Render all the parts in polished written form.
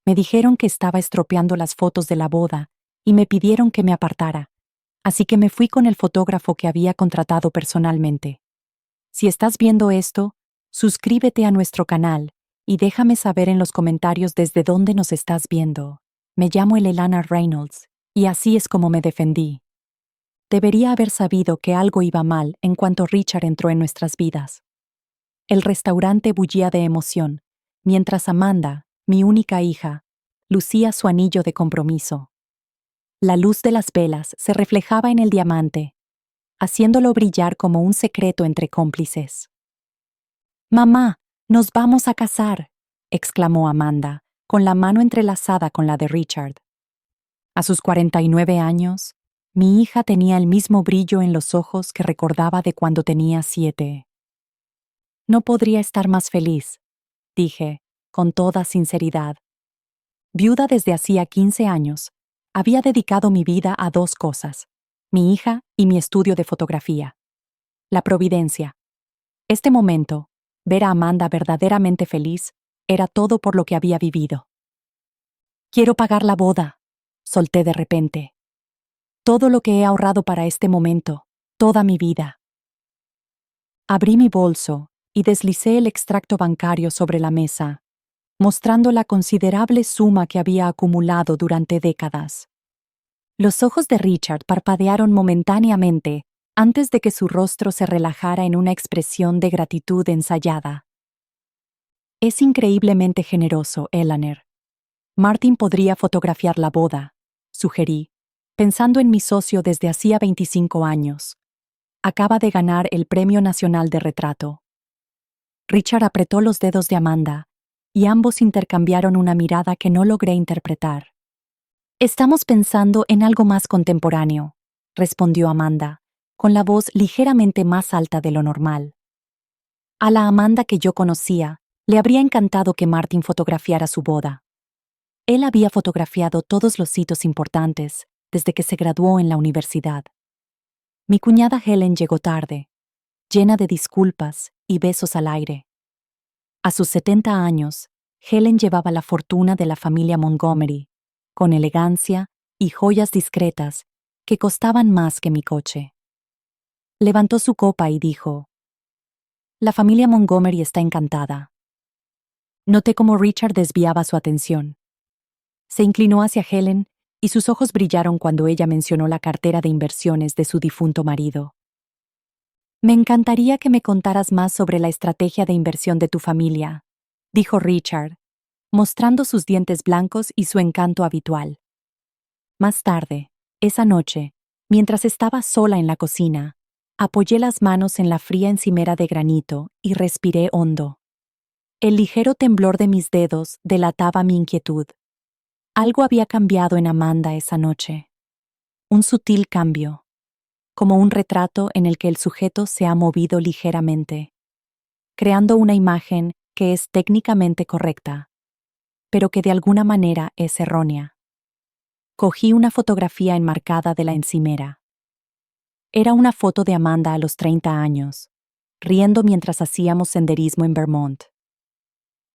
Me dijeron que estaba estropeando las fotos de la boda y me pidieron que me apartara, así que me fui con el fotógrafo que había contratado personalmente. Si estás viendo esto, suscríbete a nuestro canal y déjame saber en los comentarios desde dónde nos estás viendo. Me llamo Elena Reynolds, y así es como me defendí. Debería haber sabido que algo iba mal en cuanto Richard entró en nuestras vidas. El restaurante bullía de emoción, mientras Amanda, mi única hija, lucía su anillo de compromiso. La luz de las velas se reflejaba en el diamante, haciéndolo brillar como un secreto entre cómplices. «Mamá, nos vamos a casar», exclamó Amanda, con la mano entrelazada con la de Richard. A sus 49 años, mi hija tenía el mismo brillo en los ojos que recordaba de cuando tenía 7. «No podría estar más feliz», dije, con toda sinceridad. Viuda desde hacía 15 años, había dedicado mi vida a 2 cosas: mi hija y mi estudio de fotografía. La providencia. Este momento, ver a Amanda verdaderamente feliz, era todo por lo que había vivido. «Quiero pagar la boda», solté de repente. «Todo lo que he ahorrado para este momento, toda mi vida». Abrí mi bolso y deslicé el extracto bancario sobre la mesa, mostrando la considerable suma que había acumulado durante décadas. Los ojos de Richard parpadearon momentáneamente antes de que su rostro se relajara en una expresión de gratitud ensayada. «Es increíblemente generoso, Eleanor. Martin podría fotografiar la boda», sugerí, pensando en mi socio desde hacía 25 años. Acaba de ganar el Premio Nacional de Retrato. Richard apretó los dedos de Amanda, y ambos intercambiaron una mirada que no logré interpretar. «Estamos pensando en algo más contemporáneo», respondió Amanda, con la voz ligeramente más alta de lo normal. A la Amanda que yo conocía, le habría encantado que Martin fotografiara su boda. Él había fotografiado todos los hitos importantes desde que se graduó en la universidad. Mi cuñada Helen llegó tarde, llena de disculpas y besos al aire. A sus 70 años, Helen llevaba la fortuna de la familia Montgomery, con elegancia y joyas discretas que costaban más que mi coche. Levantó su copa y dijo: «La familia Montgomery está encantada». Noté cómo Richard desviaba su atención. Se inclinó hacia Helen y sus ojos brillaron cuando ella mencionó la cartera de inversiones de su difunto marido. «Me encantaría que me contaras más sobre la estrategia de inversión de tu familia», dijo Richard, mostrando sus dientes blancos y su encanto habitual. Más tarde, esa noche, mientras estaba sola en la cocina, apoyé las manos en la fría encimera de granito y respiré hondo. El ligero temblor de mis dedos delataba mi inquietud. Algo había cambiado en Amanda esa noche. Un sutil cambio, como un retrato en el que el sujeto se ha movido ligeramente, creando una imagen que es técnicamente correcta, pero que de alguna manera es errónea. Cogí una fotografía enmarcada de la encimera. Era una foto de Amanda a los 30 años, riendo mientras hacíamos senderismo en Vermont.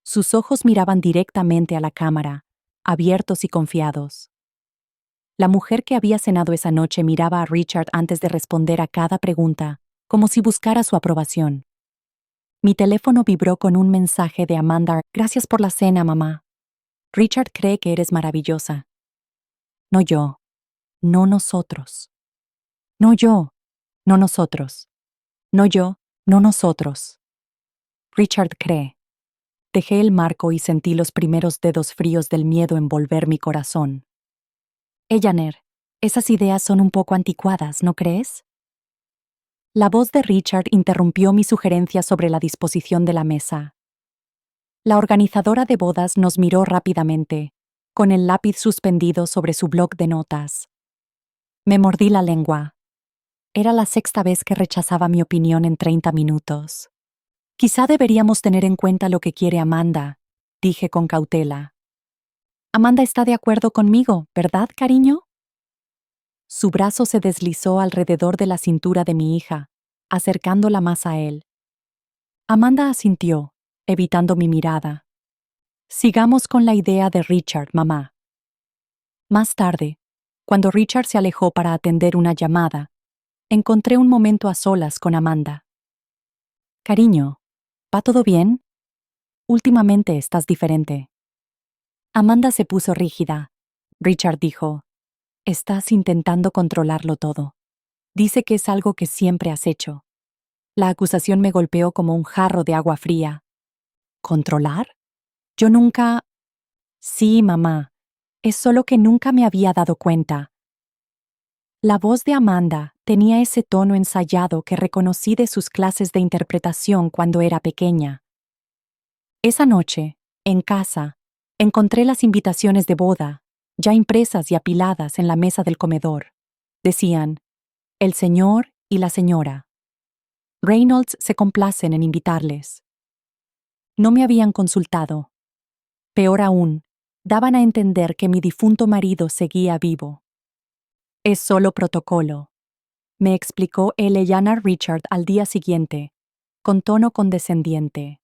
Sus ojos miraban directamente a la cámara, abiertos y confiados. La mujer que había cenado esa noche miraba a Richard antes de responder a cada pregunta, como si buscara su aprobación. Mi teléfono vibró con un mensaje de Amanda: «Gracias por la cena, mamá. Richard cree que eres maravillosa». No yo, no nosotros. No yo, no nosotros. No yo, no nosotros. Richard cree. Dejé el marco y sentí los primeros dedos fríos del miedo envolver mi corazón. «Eleanor, esas ideas son un poco anticuadas, ¿no crees?». La voz de Richard interrumpió mi sugerencia sobre la disposición de la mesa. La organizadora de bodas nos miró rápidamente, con el lápiz suspendido sobre su bloc de notas. Me mordí la lengua. Era la 6ª vez que rechazaba mi opinión en 30 minutos. «Quizá deberíamos tener en cuenta lo que quiere Amanda», dije con cautela. «Amanda está de acuerdo conmigo, ¿verdad, cariño?». Su brazo se deslizó alrededor de la cintura de mi hija, acercándola más a él. Amanda asintió, evitando mi mirada. Sigamos con la idea de Richard, mamá. Más tarde, cuando Richard se alejó para atender una llamada, encontré un momento a solas con Amanda. Cariño, ¿va todo bien? Últimamente estás diferente. Amanda se puso rígida. Richard dijo, estás intentando controlarlo todo. Dice que es algo que siempre has hecho. La acusación me golpeó como un jarro de agua fría. ¿Controlar? Yo nunca... Sí, mamá. Es solo que nunca me había dado cuenta. La voz de Amanda tenía ese tono ensayado que reconocí de sus clases de interpretación cuando era pequeña. Esa noche, en casa, encontré las invitaciones de boda, ya impresas y apiladas en la mesa del comedor. Decían, el señor y la señora. Reynolds se complacen en invitarles. No me habían consultado. Peor aún, daban a entender que mi difunto marido seguía vivo. Es solo protocolo, me explicó Eleanor Richard al día siguiente, con tono condescendiente.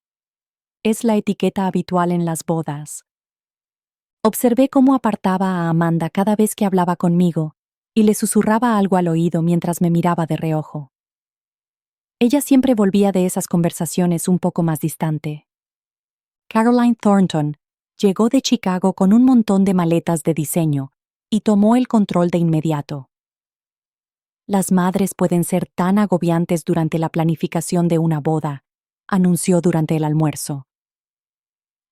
Es la etiqueta habitual en las bodas. Observé cómo apartaba a Amanda cada vez que hablaba conmigo y le susurraba algo al oído mientras me miraba de reojo. Ella siempre volvía de esas conversaciones un poco más distante. Caroline Thornton llegó de Chicago con un montón de maletas de diseño y tomó el control de inmediato. Las madres pueden ser tan agobiantes durante la planificación de una boda, anunció durante el almuerzo.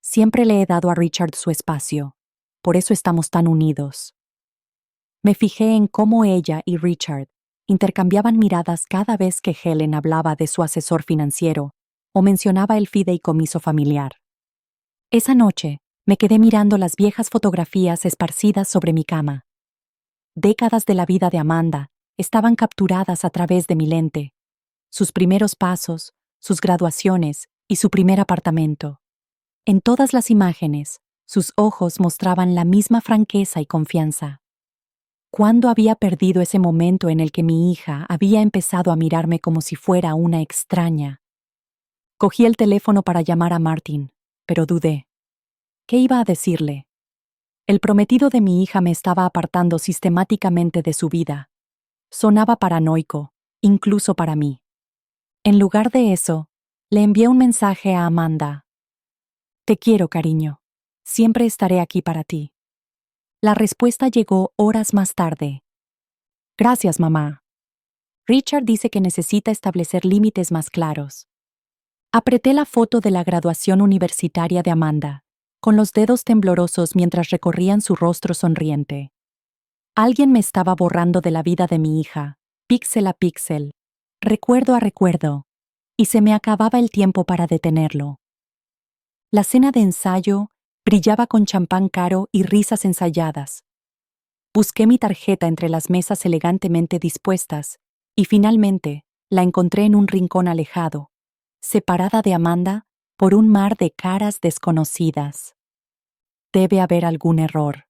Siempre le he dado a Richard su espacio, por eso estamos tan unidos. Me fijé en cómo ella y Richard intercambiaban miradas cada vez que Helen hablaba de su asesor financiero o mencionaba el fideicomiso familiar. Esa noche, me quedé mirando las viejas fotografías esparcidas sobre mi cama. Décadas de la vida de Amanda estaban capturadas a través de mi lente. Sus primeros pasos, sus graduaciones y su primer apartamento. En todas las imágenes, sus ojos mostraban la misma franqueza y confianza. ¿Cuándo había perdido ese momento en el que mi hija había empezado a mirarme como si fuera una extraña? Cogí el teléfono para llamar a Martin, pero dudé. ¿Qué iba a decirle? El prometido de mi hija me estaba apartando sistemáticamente de su vida. Sonaba paranoico, incluso para mí. En lugar de eso, le envié un mensaje a Amanda. Te quiero, cariño. Siempre estaré aquí para ti. La respuesta llegó horas más tarde. Gracias, mamá. Richard dice que necesita establecer límites más claros. Apreté la foto de la graduación universitaria de Amanda, con los dedos temblorosos mientras recorrían su rostro sonriente. Alguien me estaba borrando de la vida de mi hija, píxel a píxel, recuerdo a recuerdo, y se me acababa el tiempo para detenerlo. La cena de ensayo brillaba con champán caro y risas ensayadas. Busqué mi tarjeta entre las mesas elegantemente dispuestas y finalmente la encontré en un rincón alejado, separada de Amanda por un mar de caras desconocidas. Debe haber algún error.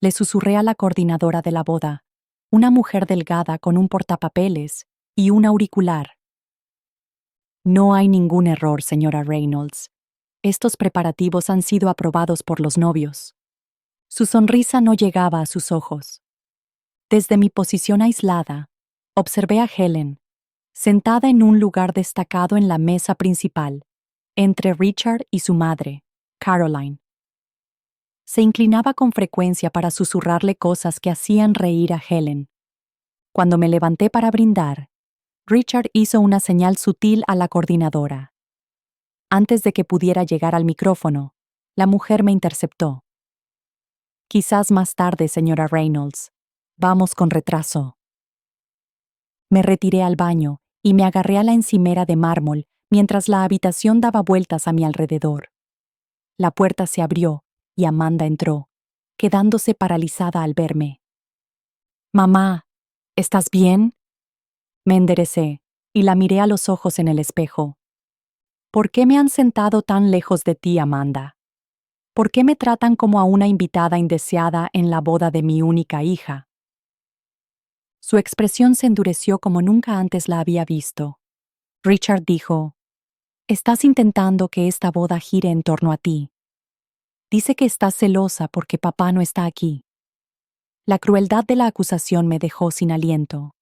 Le susurré a la coordinadora de la boda, una mujer delgada con un portapapeles y un auricular. No hay ningún error, señora Reynolds. Estos preparativos han sido aprobados por los novios. Su sonrisa no llegaba a sus ojos. Desde mi posición aislada, observé a Helen, sentada en un lugar destacado en la mesa principal, entre Richard y su madre, Caroline. Se inclinaba con frecuencia para susurrarle cosas que hacían reír a Helen. Cuando me levanté para brindar, Richard hizo una señal sutil a la coordinadora. Antes de que pudiera llegar al micrófono, la mujer me interceptó. Quizás más tarde, señora Reynolds. Vamos con retraso. Me retiré al baño y me agarré a la encimera de mármol mientras la habitación daba vueltas a mi alrededor. La puerta se abrió y Amanda entró, quedándose paralizada al verme. Mamá, ¿estás bien? Me enderecé y la miré a los ojos en el espejo. ¿Por qué me han sentado tan lejos de ti, Amanda? ¿Por qué me tratan como a una invitada indeseada en la boda de mi única hija? Su expresión se endureció como nunca antes la había visto. Richard dijo, «Estás intentando que esta boda gire en torno a ti». Dice que estás celosa porque papá no está aquí. La crueldad de la acusación me dejó sin aliento.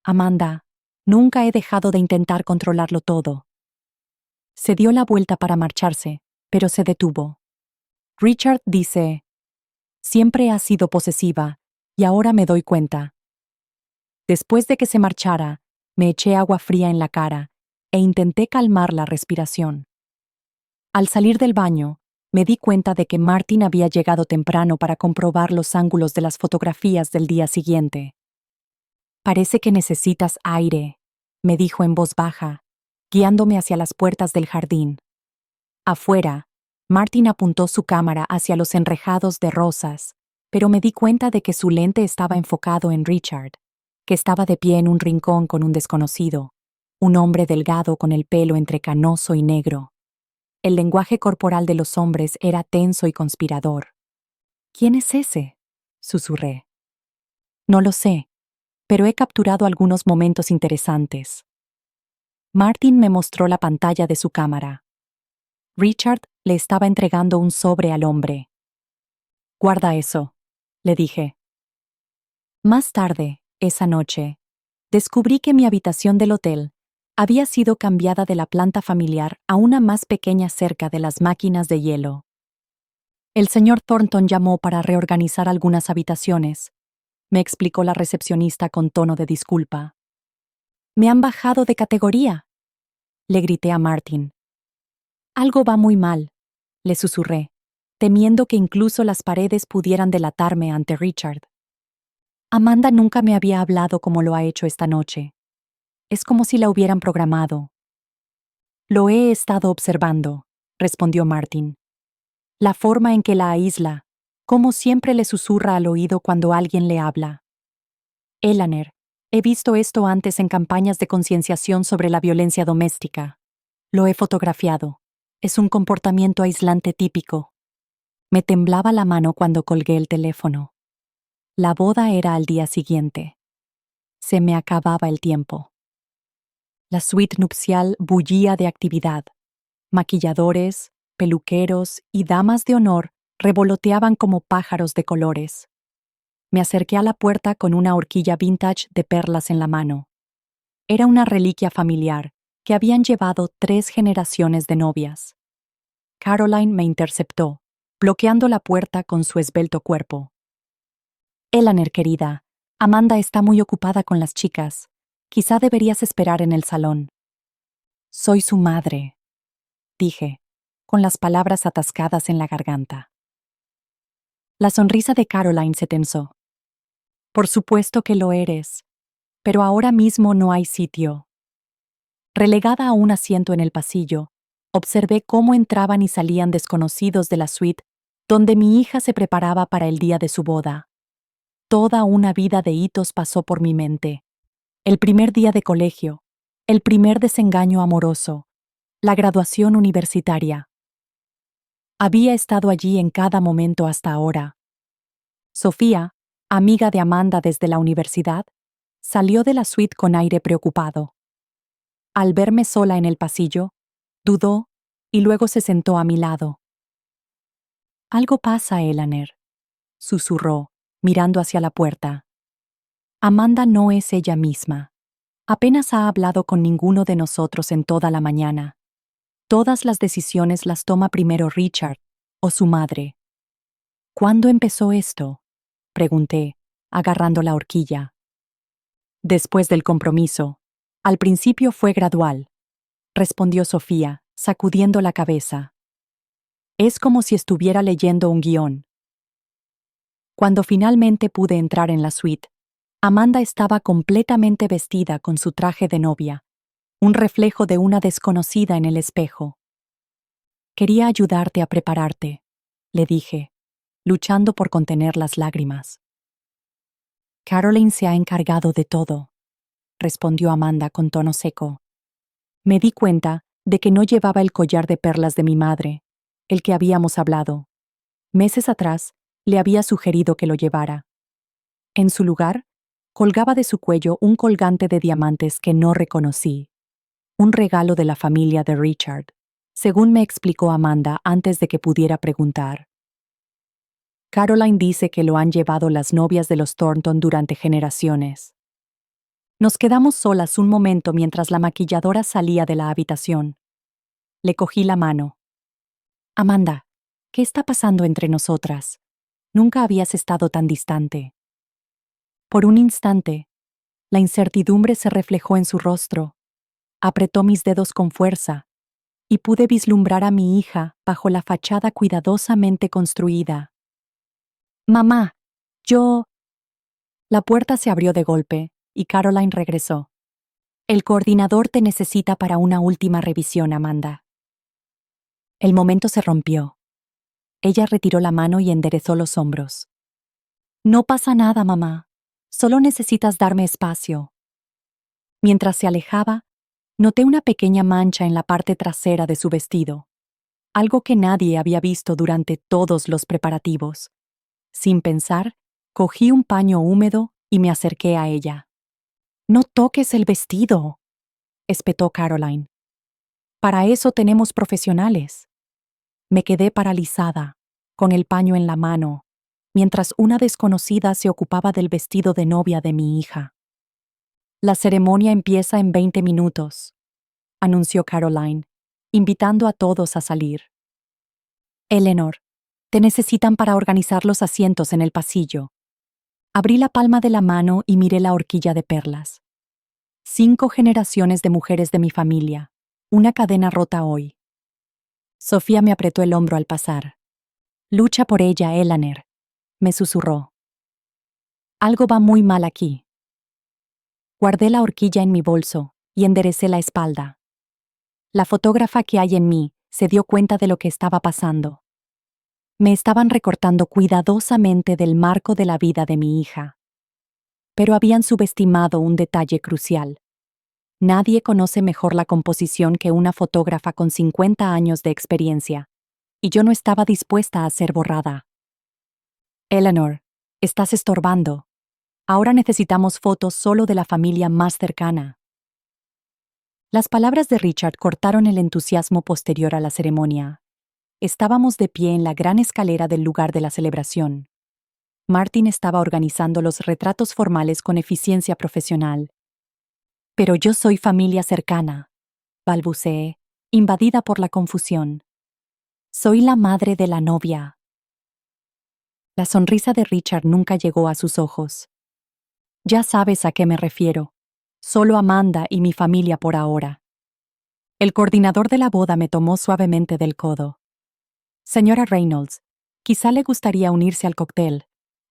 Amanda, nunca he dejado de intentar controlarlo todo. Se dio la vuelta para marcharse, pero se detuvo. Richard dice, siempre has sido posesiva, y ahora me doy cuenta. Después de que se marchara, me eché agua fría en la cara e intenté calmar la respiración. Al salir del baño, me di cuenta de que Martin había llegado temprano para comprobar los ángulos de las fotografías del día siguiente. Parece que necesitas aire, me dijo en voz baja, guiándome hacia las puertas del jardín. Afuera, Martin apuntó su cámara hacia los enrejados de rosas, pero me di cuenta de que su lente estaba enfocado en Richard, que estaba de pie en un rincón con un desconocido, un hombre delgado con el pelo entre canoso y negro. El lenguaje corporal de los hombres era tenso y conspirador. ¿Quién es ese?, susurré. No lo sé, pero he capturado algunos momentos interesantes. Martin me mostró la pantalla de su cámara. Richard le estaba entregando un sobre al hombre. Guarda eso, le dije. Más tarde, esa noche, descubrí que mi habitación del hotel había sido cambiada de la planta familiar a una más pequeña cerca de las máquinas de hielo. El señor Thornton llamó para reorganizar algunas habitaciones, me explicó la recepcionista con tono de disculpa. Me han bajado de categoría, le grité a Martin. Algo va muy mal, le susurré, temiendo que incluso las paredes pudieran delatarme ante Richard. Amanda nunca me había hablado como lo ha hecho esta noche. Es como si la hubieran programado. Lo he estado observando, respondió Martin. La forma en que la aísla, como siempre le susurra al oído cuando alguien le habla. Eleanor, he visto esto antes en campañas de concienciación sobre la violencia doméstica. Lo he fotografiado. Es un comportamiento aislante típico. Me temblaba la mano cuando colgué el teléfono. La boda era al día siguiente. Se me acababa el tiempo. La suite nupcial bullía de actividad. Maquilladores, peluqueros y damas de honor revoloteaban como pájaros de colores. Me acerqué a la puerta con una horquilla vintage de perlas en la mano. Era una reliquia familiar que habían llevado 3 generaciones de novias. Caroline me interceptó, bloqueando la puerta con su esbelto cuerpo. Eleanor, querida, Amanda está muy ocupada con las chicas. Quizá deberías esperar en el salón. Soy su madre, dije, con las palabras atascadas en la garganta. La sonrisa de Caroline se tensó. Por supuesto que lo eres, pero ahora mismo no hay sitio. Relegada a un asiento en el pasillo, observé cómo entraban y salían desconocidos de la suite donde mi hija se preparaba para el día de su boda. Toda una vida de hitos pasó por mi mente. El primer día de colegio, el primer desengaño amoroso, la graduación universitaria. Había estado allí en cada momento hasta ahora. Sofía, amiga de Amanda desde la universidad, salió de la suite con aire preocupado. Al verme sola en el pasillo, dudó y luego se sentó a mi lado. Algo pasa, Eleanor, susurró, mirando hacia la puerta. Amanda no es ella misma. Apenas ha hablado con ninguno de nosotros en toda la mañana. Todas las decisiones las toma primero Richard o su madre. ¿Cuándo empezó esto?, pregunté, agarrando la horquilla. Después del compromiso. Al principio fue gradual, respondió Sofía, sacudiendo la cabeza. Es como si estuviera leyendo un guión. Cuando finalmente pude entrar en la suite, Amanda estaba completamente vestida con su traje de novia, un reflejo de una desconocida en el espejo. Quería ayudarte a prepararte, le dije, luchando por contener las lágrimas. Caroline se ha encargado de todo, respondió Amanda con tono seco. Me di cuenta de que no llevaba el collar de perlas de mi madre, el que habíamos hablado. Meses atrás, le había sugerido que lo llevara. En su lugar, colgaba de su cuello un colgante de diamantes que no reconocí. Un regalo de la familia de Richard, según me explicó Amanda antes de que pudiera preguntar. Caroline dice que lo han llevado las novias de los Thornton durante generaciones. Nos quedamos solas un momento mientras la maquilladora salía de la habitación. Le cogí la mano. Amanda, ¿qué está pasando entre nosotras? Nunca habías estado tan distante. Por un instante, la incertidumbre se reflejó en su rostro. Apretó mis dedos con fuerza, y pude vislumbrar a mi hija bajo la fachada cuidadosamente construida. Mamá, yo... La puerta se abrió de golpe, y Caroline regresó. El coordinador te necesita para una última revisión, Amanda. El momento se rompió. Ella retiró la mano y enderezó los hombros. No pasa nada, mamá. Solo necesitas darme espacio. Mientras se alejaba, noté una pequeña mancha en la parte trasera de su vestido, algo que nadie había visto durante todos los preparativos. Sin pensar, cogí un paño húmedo y me acerqué a ella. «No toques el vestido», espetó Caroline. «Para eso tenemos profesionales». Me quedé paralizada, con el paño en la mano, mientras una desconocida se ocupaba del vestido de novia de mi hija. «La ceremonia empieza en 20 minutos», anunció Caroline, invitando a todos a salir. «Eleanor, te necesitan para organizar los asientos en el pasillo». Abrí la palma de la mano y miré la horquilla de perlas. 5 generaciones de mujeres de mi familia, una cadena rota hoy. Sofía me apretó el hombro al pasar. «Lucha por ella, Eleanor», me susurró. «Algo va muy mal aquí». Guardé la horquilla en mi bolso y enderecé la espalda. La fotógrafa que hay en mí se dio cuenta de lo que estaba pasando. Me estaban recortando cuidadosamente del marco de la vida de mi hija. Pero habían subestimado un detalle crucial. Nadie conoce mejor la composición que una fotógrafa con 50 años de experiencia, y yo no estaba dispuesta a ser borrada. «Eleanor, estás estorbando. Ahora necesitamos fotos solo de la familia más cercana». Las palabras de Richard cortaron el entusiasmo posterior a la ceremonia. Estábamos de pie en la gran escalera del lugar de la celebración. Martin estaba organizando los retratos formales con eficiencia profesional. «Pero yo soy familia cercana», balbuceé, invadida por la confusión. «Soy la madre de la novia». La sonrisa de Richard nunca llegó a sus ojos. «Ya sabes a qué me refiero. Solo Amanda y mi familia por ahora». El coordinador de la boda me tomó suavemente del codo. «Señora Reynolds, quizá le gustaría unirse al cóctel.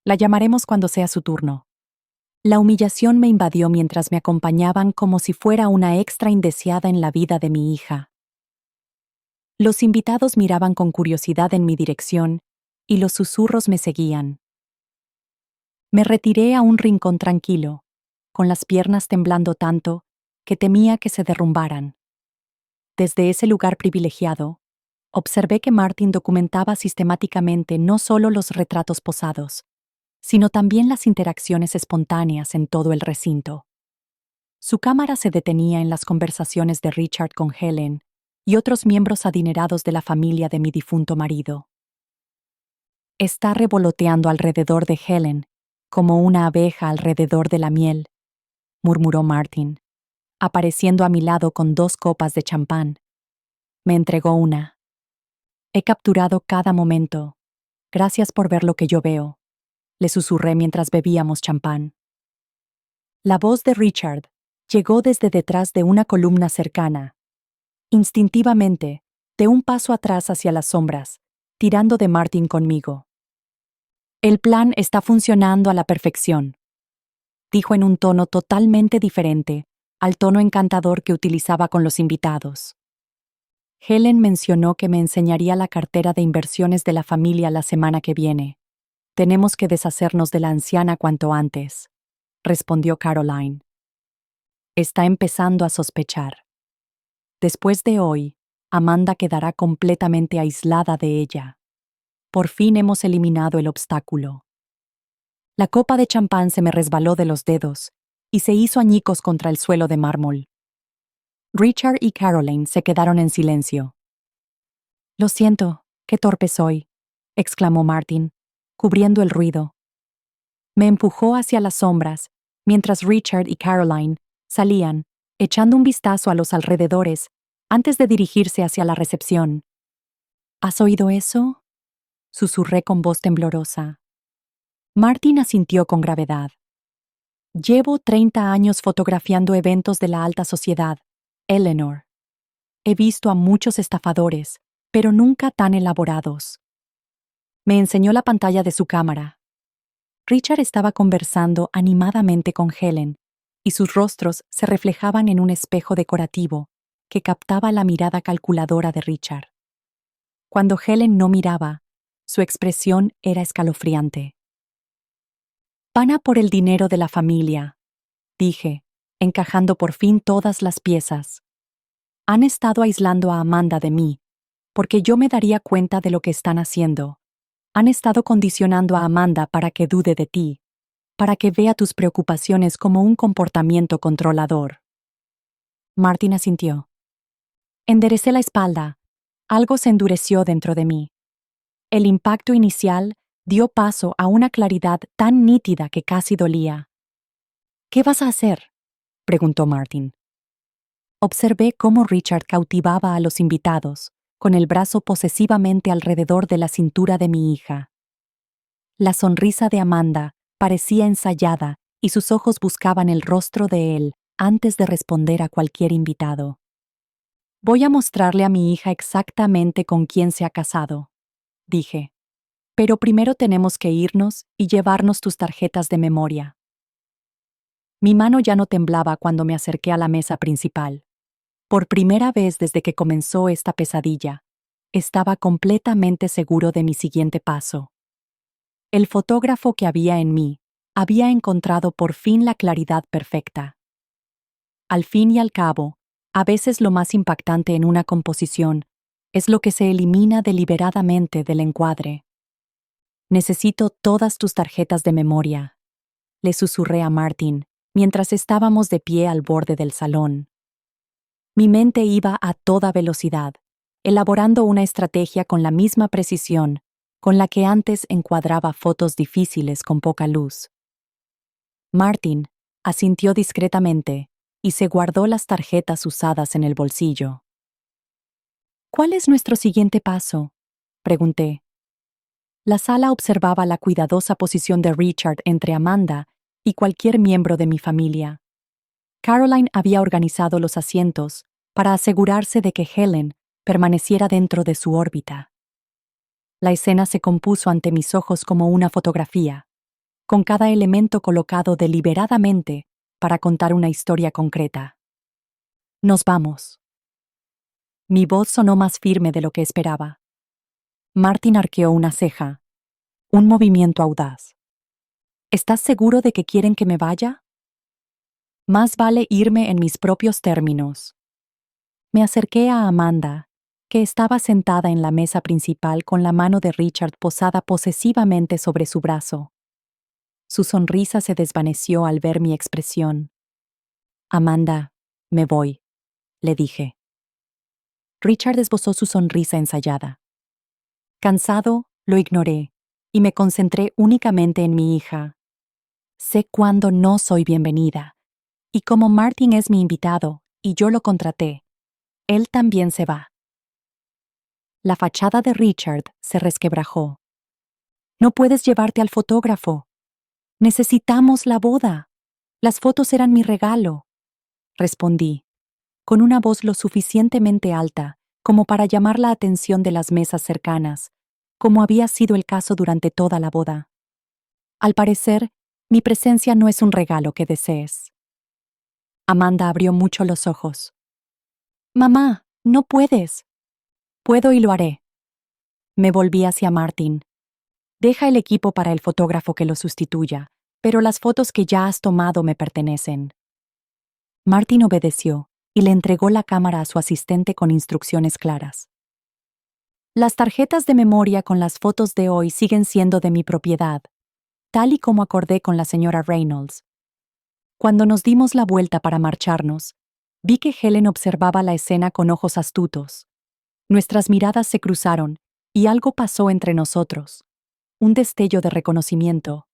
La llamaremos cuando sea su turno». La humillación me invadió mientras me acompañaban como si fuera una extra indeseada en la vida de mi hija. Los invitados miraban con curiosidad en mi dirección y los susurros me seguían. Me retiré a un rincón tranquilo, con las piernas temblando tanto que temía que se derrumbaran. Desde ese lugar privilegiado, observé que Martin documentaba sistemáticamente no solo los retratos posados, sino también las interacciones espontáneas en todo el recinto. Su cámara se detenía en las conversaciones de Richard con Helen y otros miembros adinerados de la familia de mi difunto marido. «Está revoloteando alrededor de Helen, como una abeja alrededor de la miel», murmuró Martin, apareciendo a mi lado con 2 copas de champán. Me entregó una. «He capturado cada momento. Gracias por ver lo que yo veo», le susurré mientras bebíamos champán. La voz de Richard llegó desde detrás de una columna cercana. Instintivamente, de un paso atrás hacia las sombras, tirando de Martin conmigo. «El plan está funcionando a la perfección», dijo en un tono totalmente diferente al tono encantador que utilizaba con los invitados. «Helen mencionó que me enseñaría la cartera de inversiones de la familia la semana que viene. Tenemos que deshacernos de la anciana cuanto antes», respondió Caroline. «Está empezando a sospechar. Después de hoy, Amanda quedará completamente aislada de ella. Por fin hemos eliminado el obstáculo». La copa de champán se me resbaló de los dedos y se hizo añicos contra el suelo de mármol. Richard y Caroline se quedaron en silencio. Lo siento, qué torpe soy, exclamó Martin, cubriendo el ruido. Me empujó hacia las sombras, mientras Richard y Caroline salían, echando un vistazo a los alrededores, antes de dirigirse hacia la recepción. ¿Has oído eso?, susurré con voz temblorosa. Martin asintió con gravedad. Llevo 30 años fotografiando eventos de la alta sociedad, Eleanor. He visto a muchos estafadores, pero nunca tan elaborados. Me enseñó la pantalla de su cámara. Richard estaba conversando animadamente con Helen, y sus rostros se reflejaban en un espejo decorativo que captaba la mirada calculadora de Richard. Cuando Helen no miraba, su expresión era escalofriante. «Van a por el dinero de la familia», dije, encajando por fin todas las piezas. «Han estado aislando a Amanda de mí, porque yo me daría cuenta de lo que están haciendo. Han estado condicionando a Amanda para que dude de ti, para que vea tus preocupaciones como un comportamiento controlador». Martin asintió. Enderecé la espalda. Algo se endureció dentro de mí. El impacto inicial dio paso a una claridad tan nítida que casi dolía. «¿Qué vas a hacer?», preguntó Martin. Observé cómo Richard cautivaba a los invitados, con el brazo posesivamente alrededor de la cintura de mi hija. La sonrisa de Amanda parecía ensayada y sus ojos buscaban el rostro de él antes de responder a cualquier invitado. «Voy a mostrarle a mi hija exactamente con quién se ha casado», dije. «Pero primero tenemos que irnos y llevarnos tus tarjetas de memoria». Mi mano ya no temblaba cuando me acerqué a la mesa principal. Por primera vez desde que comenzó esta pesadilla, estaba completamente seguro de mi siguiente paso. El fotógrafo que había en mí había encontrado por fin la claridad perfecta. Al fin y al cabo, a veces lo más impactante en una composición es lo que se elimina deliberadamente del encuadre. «Necesito todas tus tarjetas de memoria», le susurré a Martin mientras estábamos de pie al borde del salón. Mi mente iba a toda velocidad, elaborando una estrategia con la misma precisión con la que antes encuadraba fotos difíciles con poca luz. Martin asintió discretamente y se guardó las tarjetas usadas en el bolsillo. «¿Cuál es nuestro siguiente paso?», pregunté. La sala observaba la cuidadosa posición de Richard entre Amanda y cualquier miembro de mi familia. Caroline había organizado los asientos para asegurarse de que Helen permaneciera dentro de su órbita. La escena se compuso ante mis ojos como una fotografía, con cada elemento colocado deliberadamente para contar una historia concreta. «Nos vamos». Mi voz sonó más firme de lo que esperaba. Martin arqueó una ceja, un movimiento audaz. «¿Estás seguro de que quieren que me vaya?». «Más vale irme en mis propios términos». Me acerqué a Amanda, que estaba sentada en la mesa principal con la mano de Richard posada posesivamente sobre su brazo. Su sonrisa se desvaneció al ver mi expresión. «Amanda, me voy», le dije. Richard esbozó su sonrisa ensayada. Cansado, lo ignoré y me concentré únicamente en mi hija. Sé cuándo no soy bienvenida, y como Martin es mi invitado y yo lo contraté, él también se va. La fachada de Richard se resquebrajó. «No puedes llevarte al fotógrafo. Necesitamos la boda. Las fotos eran mi regalo», respondí, con una voz lo suficientemente alta como para llamar la atención de las mesas cercanas, como había sido el caso durante toda la boda. «Al parecer, mi presencia no es un regalo que desees». Amanda abrió mucho los ojos. «Mamá, no puedes». «Puedo y lo haré». Me volví hacia Martin. «Deja el equipo para el fotógrafo que lo sustituya, pero las fotos que ya has tomado me pertenecen». Martin obedeció y le entregó la cámara a su asistente con instrucciones claras. «Las tarjetas de memoria con las fotos de hoy siguen siendo de mi propiedad, tal y como acordé con la señora Reynolds». Cuando nos dimos la vuelta para marcharnos, vi que Helen observaba la escena con ojos astutos. Nuestras miradas se cruzaron, y algo pasó entre nosotros. Un destello de reconocimiento.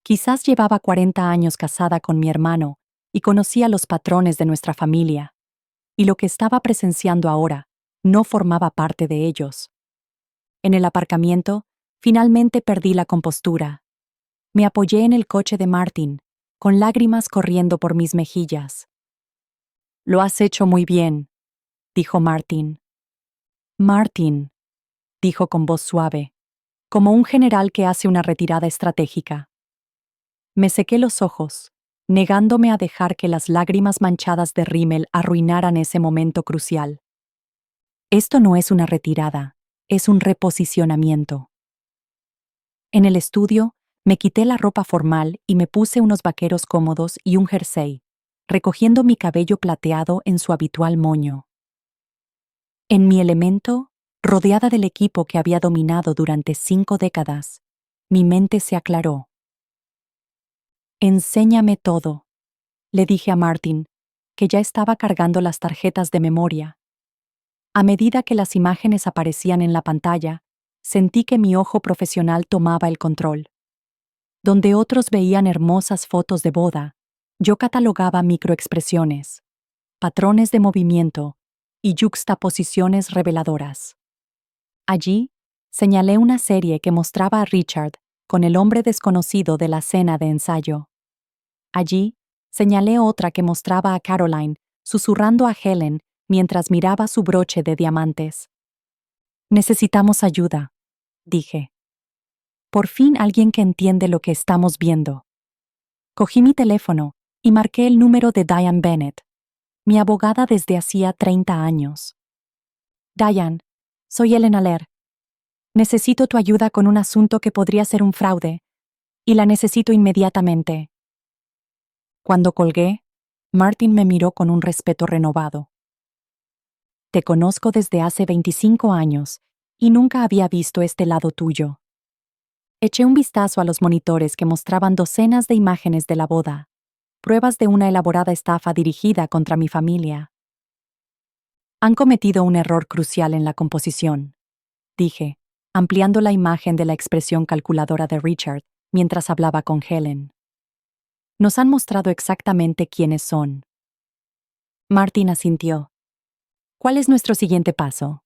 Quizás llevaba 40 años casada con mi hermano, y conocía los patrones de nuestra familia. Y lo que estaba presenciando ahora no formaba parte de ellos. En el aparcamiento, finalmente perdí la compostura. Me apoyé en el coche de Martin, con lágrimas corriendo por mis mejillas. «Lo has hecho muy bien», dijo Martin. «Martin», dijo con voz suave, como un general que hace una retirada estratégica. Me sequé los ojos, negándome a dejar que las lágrimas manchadas de rímel arruinaran ese momento crucial. Esto no es una retirada, es un reposicionamiento. En el estudio, me quité la ropa formal y me puse unos vaqueros cómodos y un jersey, recogiendo mi cabello plateado en su habitual moño. En mi elemento, rodeada del equipo que había dominado durante 5 décadas, mi mente se aclaró. «Enséñame todo», le dije a Martin, que ya estaba cargando las tarjetas de memoria. A medida que las imágenes aparecían en la pantalla, sentí que mi ojo profesional tomaba el control. Donde otros veían hermosas fotos de boda, yo catalogaba microexpresiones, patrones de movimiento y yuxtaposiciones reveladoras. Allí, señalé una serie que mostraba a Richard con el hombre desconocido de la cena de ensayo. Allí, señalé otra que mostraba a Caroline susurrando a Helen mientras miraba su broche de diamantes. «Necesitamos ayuda», dije. «Por fin alguien que entiende lo que estamos viendo». Cogí mi teléfono y marqué el número de Diane Bennett, mi abogada desde hacía 30 años. «Diane, soy Ellen Aller. Necesito tu ayuda con un asunto que podría ser un fraude, y la necesito inmediatamente». Cuando colgué, Martin me miró con un respeto renovado. «Te conozco desde hace 25 años y nunca había visto este lado tuyo». Eché un vistazo a los monitores que mostraban docenas de imágenes de la boda, pruebas de una elaborada estafa dirigida contra mi familia. «Han cometido un error crucial en la composición», dije, ampliando la imagen de la expresión calculadora de Richard mientras hablaba con Helen. «Nos han mostrado exactamente quiénes son». Martin asintió. «¿Cuál es nuestro siguiente paso?»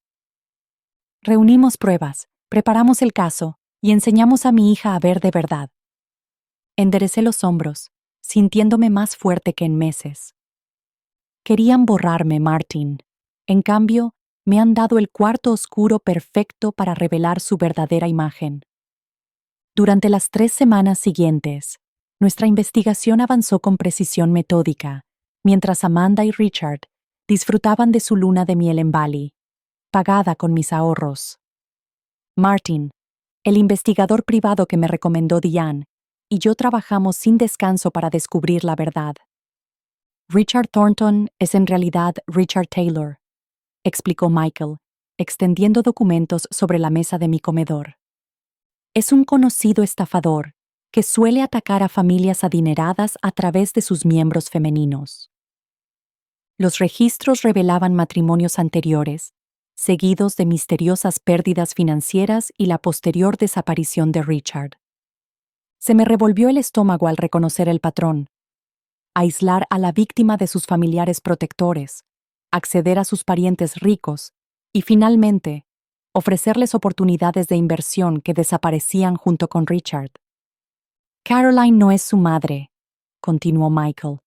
«Reunimos pruebas, preparamos el caso y enseñamos a mi hija a ver de verdad». Enderecé los hombros, sintiéndome más fuerte que en meses. Querían borrarme, Martin. En cambio, me han dado el cuarto oscuro perfecto para revelar su verdadera imagen. Durante las 3 semanas siguientes, nuestra investigación avanzó con precisión metódica, mientras Amanda y Richard disfrutaban de su luna de miel en Bali, pagada con mis ahorros. Martin, el investigador privado que me recomendó Diane, y yo trabajamos sin descanso para descubrir la verdad. «Richard Thornton es en realidad Richard Taylor», explicó Michael, extendiendo documentos sobre la mesa de mi comedor. «Es un conocido estafador que suele atacar a familias adineradas a través de sus miembros femeninos». Los registros revelaban matrimonios anteriores, seguidos de misteriosas pérdidas financieras y la posterior desaparición de Richard. Se me revolvió el estómago al reconocer el patrón. Aislar a la víctima de sus familiares protectores, acceder a sus parientes ricos y, finalmente, ofrecerles oportunidades de inversión que desaparecían junto con Richard. «Caroline no es su madre», continuó Michael.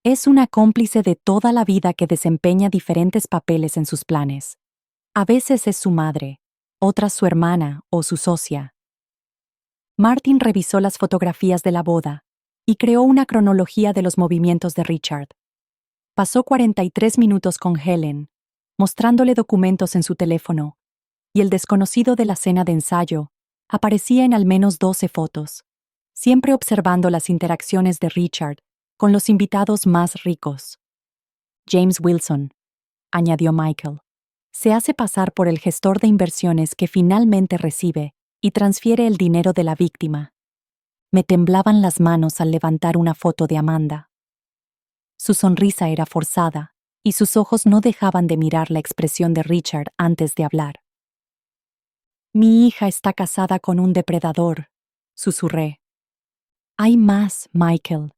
«Es una cómplice de toda la vida que desempeña diferentes papeles en sus planes. A veces es su madre, otras su hermana o su socia». Martin revisó las fotografías de la boda y creó una cronología de los movimientos de Richard. Pasó 43 minutos con Helen, mostrándole documentos en su teléfono, y el desconocido de la cena de ensayo aparecía en al menos 12 fotos, siempre observando las interacciones de Richard con los invitados más ricos. «James Wilson», añadió Michael, «se hace pasar por el gestor de inversiones que finalmente recibe y transfiere el dinero de la víctima». Me temblaban las manos al levantar una foto de Amanda. Su sonrisa era forzada, y sus ojos no dejaban de mirar la expresión de Richard antes de hablar. Mi hija está casada con un depredador, susurré. Hay más, Michael.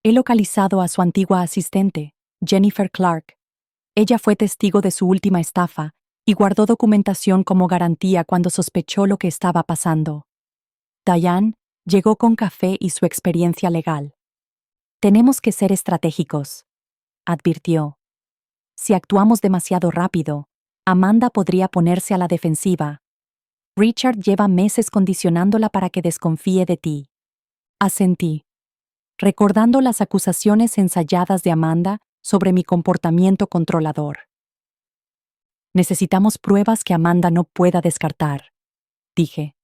He localizado a su antigua asistente, Jennifer Clark. Ella fue testigo de su última estafa y guardó documentación como garantía cuando sospechó lo que estaba pasando. Diane llegó con café y su experiencia legal. Tenemos que ser estratégicos, advirtió. Si actuamos demasiado rápido, Amanda podría ponerse a la defensiva. Richard lleva meses condicionándola para que desconfíe de ti. Asentí, recordando las acusaciones ensayadas de Amanda sobre mi comportamiento controlador. Necesitamos pruebas que Amanda no pueda descartar, dije,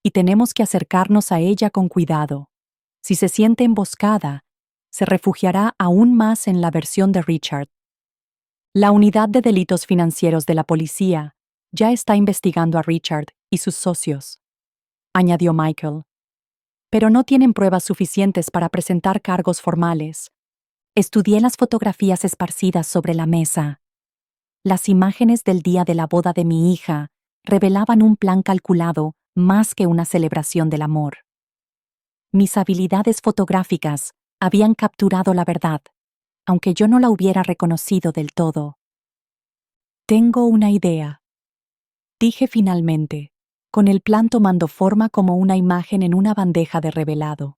y tenemos que acercarnos a ella con cuidado. Si se siente emboscada, se refugiará aún más en la versión de Richard. La Unidad de Delitos Financieros de la policía ya está investigando a Richard y sus socios, añadió Michael. Pero no tienen pruebas suficientes para presentar cargos formales. Estudié las fotografías esparcidas sobre la mesa. Las imágenes del día de la boda de mi hija revelaban un plan calculado más que una celebración del amor. Mis habilidades fotográficas habían capturado la verdad, aunque yo no la hubiera reconocido del todo. Tengo una idea, dije finalmente, con el plan tomando forma como una imagen en una bandeja de revelado.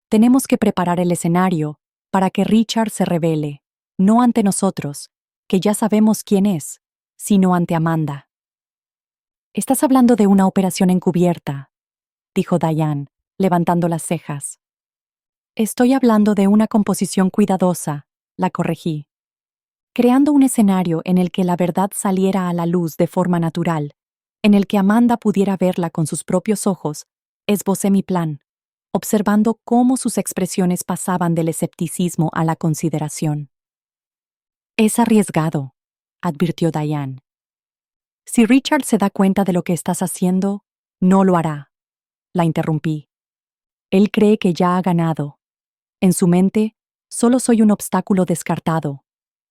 Tenemos que preparar el escenario para que Richard se revele, no ante nosotros, que ya sabemos quién es, sino ante Amanda. Estás hablando de una operación encubierta, dijo Diane, levantando las cejas. Estoy hablando de una composición cuidadosa, la corregí. Creando un escenario en el que la verdad saliera a la luz de forma natural, en el que Amanda pudiera verla con sus propios ojos, esbocé mi plan, observando cómo sus expresiones pasaban del escepticismo a la consideración. Es arriesgado, advirtió Diane. Si Richard se da cuenta de lo que estás haciendo, no lo hará, la interrumpí. Él cree que ya ha ganado. En su mente, solo soy un obstáculo descartado,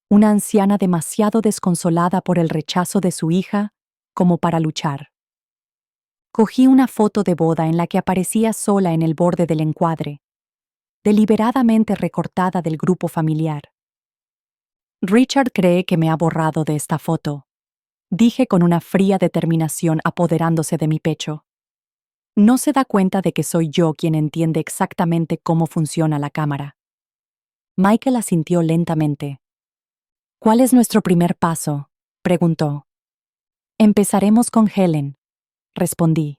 una anciana demasiado desconsolada por el rechazo de su hija como para luchar. Cogí una foto de boda en la que aparecía sola en el borde del encuadre, deliberadamente recortada del grupo familiar. Richard cree que me ha borrado de esta foto, dije con una fría determinación apoderándose de mi pecho. No se da cuenta de que soy yo quien entiende exactamente cómo funciona la cámara. Michael asintió lentamente. ¿Cuál es nuestro primer paso?, preguntó. Empezaremos con Helen, respondí.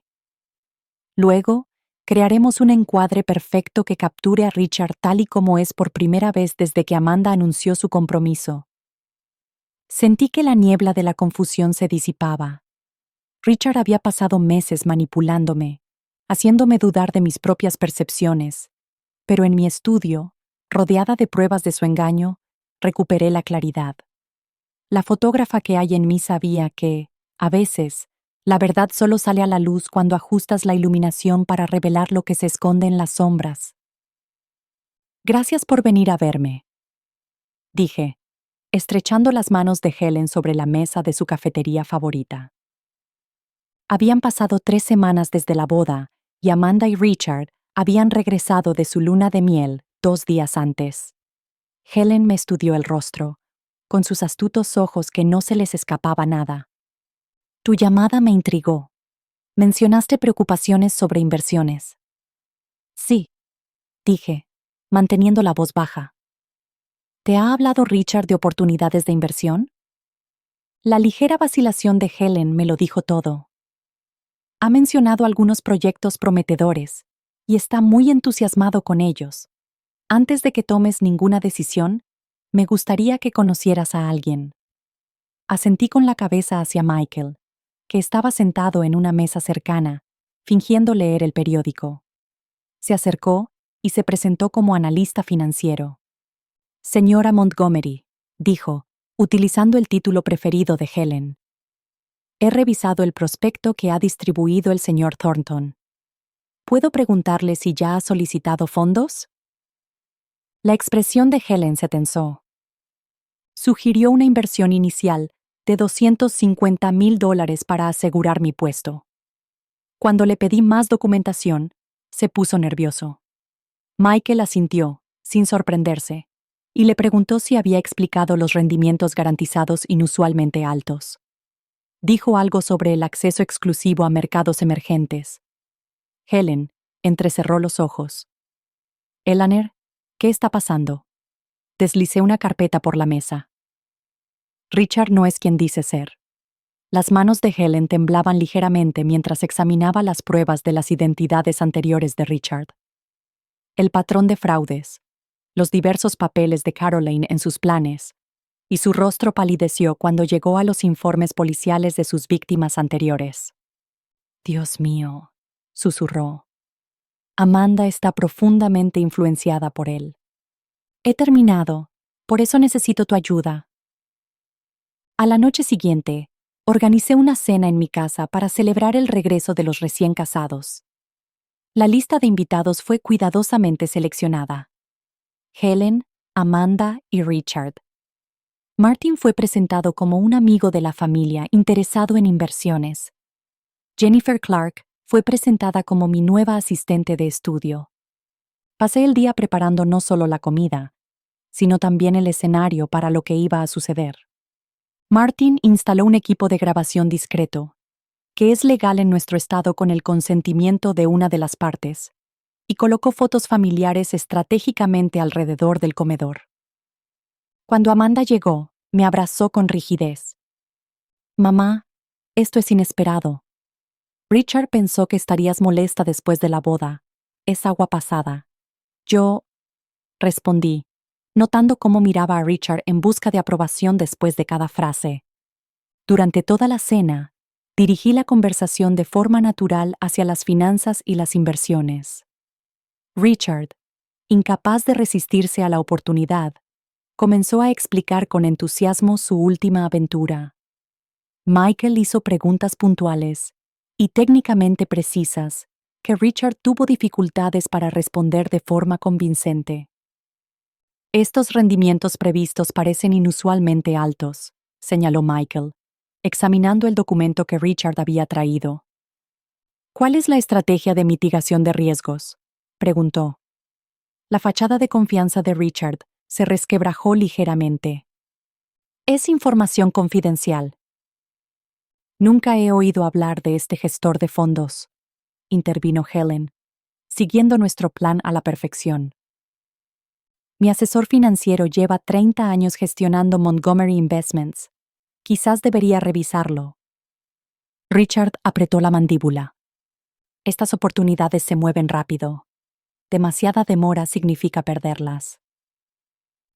Luego, crearemos un encuadre perfecto que capture a Richard tal y como es por primera vez desde que Amanda anunció su compromiso. Sentí que la niebla de la confusión se disipaba. Richard había pasado meses manipulándome, haciéndome dudar de mis propias percepciones, pero en mi estudio, rodeada de pruebas de su engaño, recuperé la claridad. La fotógrafa que hay en mí sabía que, a veces, la verdad solo sale a la luz cuando ajustas la iluminación para revelar lo que se esconde en las sombras. Gracias por venir a verme, dije, estrechando las manos de Helen sobre la mesa de su cafetería favorita. Habían pasado 3 semanas desde la boda, y Amanda y Richard habían regresado de su luna de miel 2 días antes. Helen me estudió el rostro, con sus astutos ojos que no se les escapaba nada. Tu llamada me intrigó. Mencionaste preocupaciones sobre inversiones. Sí, dije, manteniendo la voz baja. ¿Te ha hablado Richard de oportunidades de inversión? La ligera vacilación de Helen me lo dijo todo. Ha mencionado algunos proyectos prometedores y está muy entusiasmado con ellos. Antes de que tomes ninguna decisión, me gustaría que conocieras a alguien. Asentí con la cabeza hacia Michael, que estaba sentado en una mesa cercana, fingiendo leer el periódico. Se acercó y se presentó como analista financiero. Señora Montgomery, dijo, utilizando el título preferido de Helen. He revisado el prospecto que ha distribuido el señor Thornton. ¿Puedo preguntarle si ya ha solicitado fondos? La expresión de Helen se tensó. Sugirió una inversión inicial de $250,000 para asegurar mi puesto. Cuando le pedí más documentación, se puso nervioso. Michael asintió, sin sorprenderse, y le preguntó si había explicado los rendimientos garantizados inusualmente altos. Dijo algo sobre el acceso exclusivo a mercados emergentes. Helen entrecerró los ojos. Eleanor, ¿qué está pasando? Deslicé una carpeta por la mesa. Richard no es quien dice ser. Las manos de Helen temblaban ligeramente mientras examinaba las pruebas de las identidades anteriores de Richard. El patrón de fraudes, los diversos papeles de Caroline en sus planes, y su rostro palideció cuando llegó a los informes policiales de sus víctimas anteriores. Dios mío, susurró. Amanda está profundamente influenciada por él. He terminado, por eso necesito tu ayuda. A la noche siguiente, organicé una cena en mi casa para celebrar el regreso de los recién casados. La lista de invitados fue cuidadosamente seleccionada. Helen, Amanda y Richard. Martin fue presentado como un amigo de la familia interesado en inversiones. Jennifer Clark fue presentada como mi nueva asistente de estudio. Pasé el día preparando no solo la comida, sino también el escenario para lo que iba a suceder. Martin instaló un equipo de grabación discreto, que es legal en nuestro estado con el consentimiento de una de las partes, y colocó fotos familiares estratégicamente alrededor del comedor. Cuando Amanda llegó, me abrazó con rigidez. Mamá, esto es inesperado. Richard pensó que estarías molesta después de la boda. Es agua pasada. Yo, respondí, notando cómo miraba a Richard en busca de aprobación después de cada frase. Durante toda la cena, dirigí la conversación de forma natural hacia las finanzas y las inversiones. Richard, incapaz de resistirse a la oportunidad, comenzó a explicar con entusiasmo su última aventura. Michael hizo preguntas puntuales y técnicamente precisas que Richard tuvo dificultades para responder de forma convincente. Estos rendimientos previstos parecen inusualmente altos, señaló Michael, examinando el documento que Richard había traído. ¿Cuál es la estrategia de mitigación de riesgos?, preguntó. La fachada de confianza de Richard se resquebrajó ligeramente. Es información confidencial. Nunca he oído hablar de este gestor de fondos, intervino Helen, siguiendo nuestro plan a la perfección. Mi asesor financiero lleva 30 años gestionando Montgomery Investments. Quizás debería revisarlo. Richard apretó la mandíbula. Estas oportunidades se mueven rápido. Demasiada demora significa perderlas.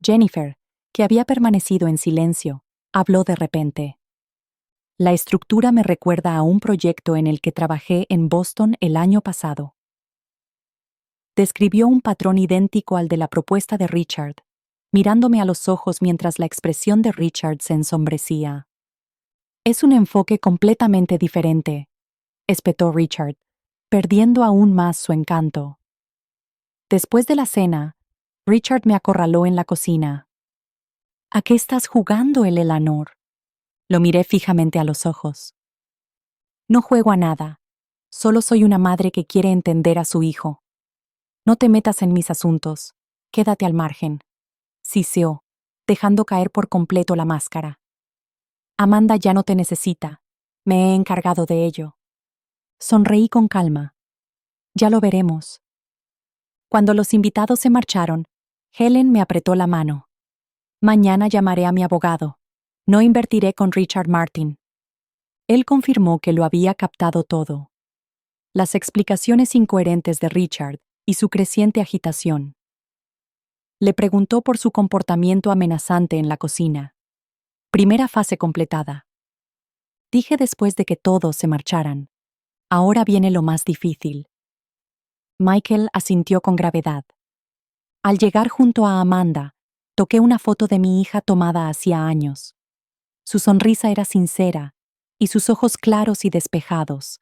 Jennifer, que había permanecido en silencio, habló de repente. La estructura me recuerda a un proyecto en el que trabajé en Boston el año pasado. Describió un patrón idéntico al de la propuesta de Richard, mirándome a los ojos mientras la expresión de Richard se ensombrecía. Es un enfoque completamente diferente, espetó Richard, perdiendo aún más su encanto. Después de la cena, Richard me acorraló en la cocina. ¿A qué estás jugando, Eleanor? Lo miré fijamente a los ojos. No juego a nada, solo soy una madre que quiere entender a su hijo. No te metas en mis asuntos, quédate al margen. Siseó, dejando caer por completo la máscara. Amanda ya no te necesita, me he encargado de ello. Sonreí con calma. Ya lo veremos. Cuando los invitados se marcharon, Helen me apretó la mano. Mañana llamaré a mi abogado. No invertiré con Richard Martin. Él confirmó que lo había captado todo. Las explicaciones incoherentes de Richard y su creciente agitación. Le preguntó por su comportamiento amenazante en la cocina. Primera fase completada. Dije después de que todos se marcharan. Ahora viene lo más difícil. Michael asintió con gravedad. Al llegar junto a Amanda, toqué una foto de mi hija tomada hacía años. Su sonrisa era sincera y sus ojos claros y despejados.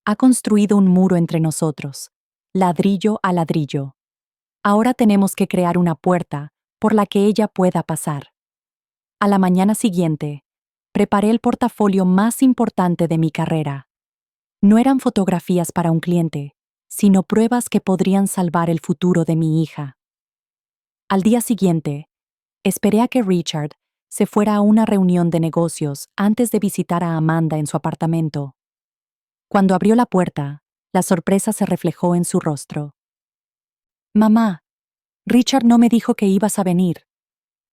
Ha construido un muro entre nosotros, ladrillo a ladrillo. Ahora tenemos que crear una puerta por la que ella pueda pasar. A la mañana siguiente, preparé el portafolio más importante de mi carrera. No eran fotografías para un cliente, sino pruebas que podrían salvar el futuro de mi hija. Al día siguiente, esperé a que Richard se fuera a una reunión de negocios antes de visitar a Amanda en su apartamento. Cuando abrió la puerta, la sorpresa se reflejó en su rostro. «Mamá, Richard no me dijo que ibas a venir».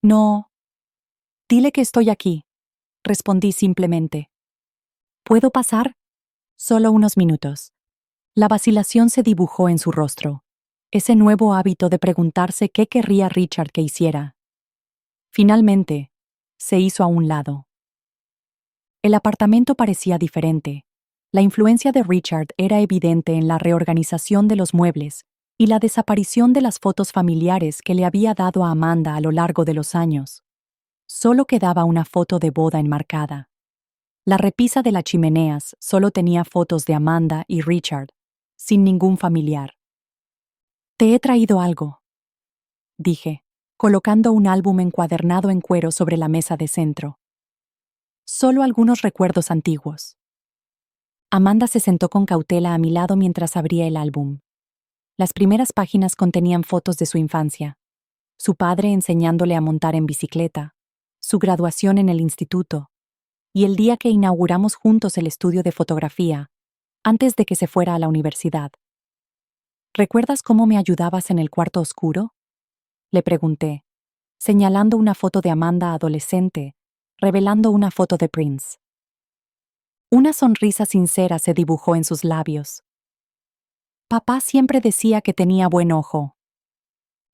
«No». «Dile que estoy aquí», respondí simplemente. «¿Puedo pasar?» «Solo unos minutos». La vacilación se dibujó en su rostro, ese nuevo hábito de preguntarse qué querría Richard que hiciera. Finalmente, se hizo a un lado. El apartamento parecía diferente. La influencia de Richard era evidente en la reorganización de los muebles y la desaparición de las fotos familiares que le había dado a Amanda a lo largo de los años. Solo quedaba una foto de boda enmarcada. La repisa de las chimeneas solo tenía fotos de Amanda y Richard, sin ningún familiar. «Te he traído algo», dije, colocando un álbum encuadernado en cuero sobre la mesa de centro. «Solo algunos recuerdos antiguos». Amanda se sentó con cautela a mi lado mientras abría el álbum. Las primeras páginas contenían fotos de su infancia, su padre enseñándole a montar en bicicleta, su graduación en el instituto, y el día que inauguramos juntos el estudio de fotografía, antes de que se fuera a la universidad. «¿Recuerdas cómo me ayudabas en el cuarto oscuro?», le pregunté, señalando una foto de Amanda adolescente, revelando una foto de Prince. Una sonrisa sincera se dibujó en sus labios. «Papá siempre decía que tenía buen ojo».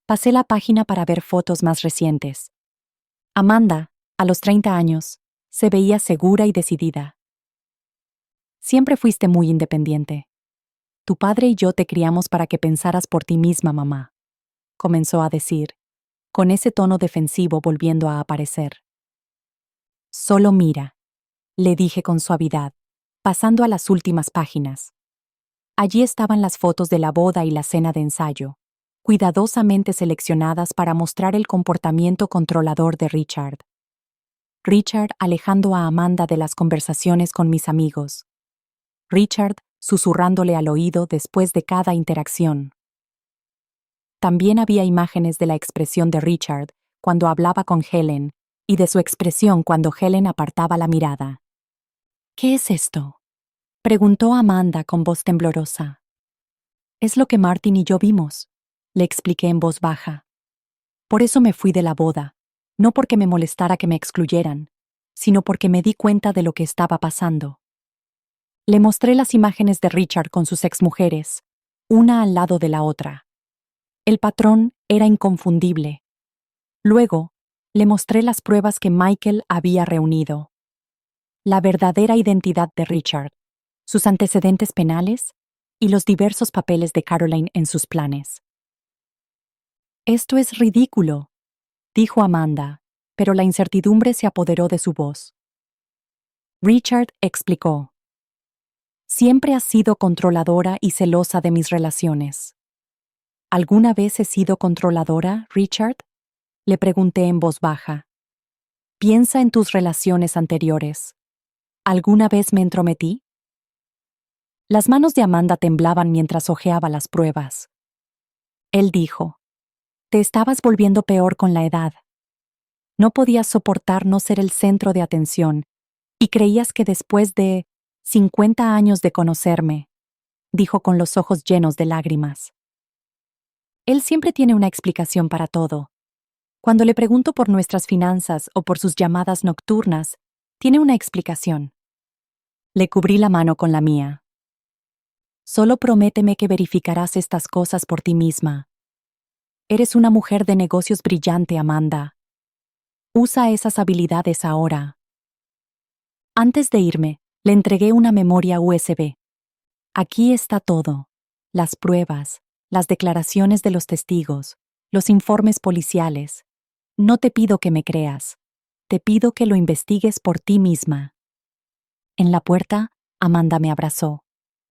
Pasé la página para ver fotos más recientes. Amanda, a los 30 años, se veía segura y decidida. «Siempre fuiste muy independiente. Tu padre y yo te criamos para que pensaras por ti misma, mamá», comenzó a decir, con ese tono defensivo volviendo a aparecer. «Solo mira», le dije con suavidad, pasando a las últimas páginas. Allí estaban las fotos de la boda y la cena de ensayo, cuidadosamente seleccionadas para mostrar el comportamiento controlador de Richard. Richard alejando a Amanda de las conversaciones con mis amigos. Richard susurrándole al oído después de cada interacción. También había imágenes de la expresión de Richard cuando hablaba con Helen y de su expresión cuando Helen apartaba la mirada. «¿Qué es esto?», preguntó Amanda con voz temblorosa. «Es lo que Martin y yo vimos», le expliqué en voz baja. «Por eso me fui de la boda, no porque me molestara que me excluyeran, sino porque me di cuenta de lo que estaba pasando». Le mostré las imágenes de Richard con sus exmujeres, una al lado de la otra. El patrón era inconfundible. Luego, le mostré las pruebas que Michael había reunido. La verdadera identidad de Richard, sus antecedentes penales y los diversos papeles de Caroline en sus planes. «Esto es ridículo», dijo Amanda, pero la incertidumbre se apoderó de su voz. Richard explicó. «Siempre has sido controladora y celosa de mis relaciones». «¿Alguna vez he sido controladora, Richard?», le pregunté en voz baja. «Piensa en tus relaciones anteriores. ¿Alguna vez me entrometí?». Las manos de Amanda temblaban mientras hojeaba las pruebas. Él dijo, «Te estabas volviendo peor con la edad. No podías soportar no ser el centro de atención y creías que después de 50 años de conocerme», dijo con los ojos llenos de lágrimas. Él siempre tiene una explicación para todo. Cuando le pregunto por nuestras finanzas o por sus llamadas nocturnas, tiene una explicación. Le cubrí la mano con la mía. «Solo prométeme que verificarás estas cosas por ti misma. Eres una mujer de negocios brillante, Amanda. Usa esas habilidades ahora». Antes de irme, le entregué una memoria USB. «Aquí está todo: las pruebas, las declaraciones de los testigos, los informes policiales. No te pido que me creas. Te pido que lo investigues por ti misma». En la puerta, Amanda me abrazó.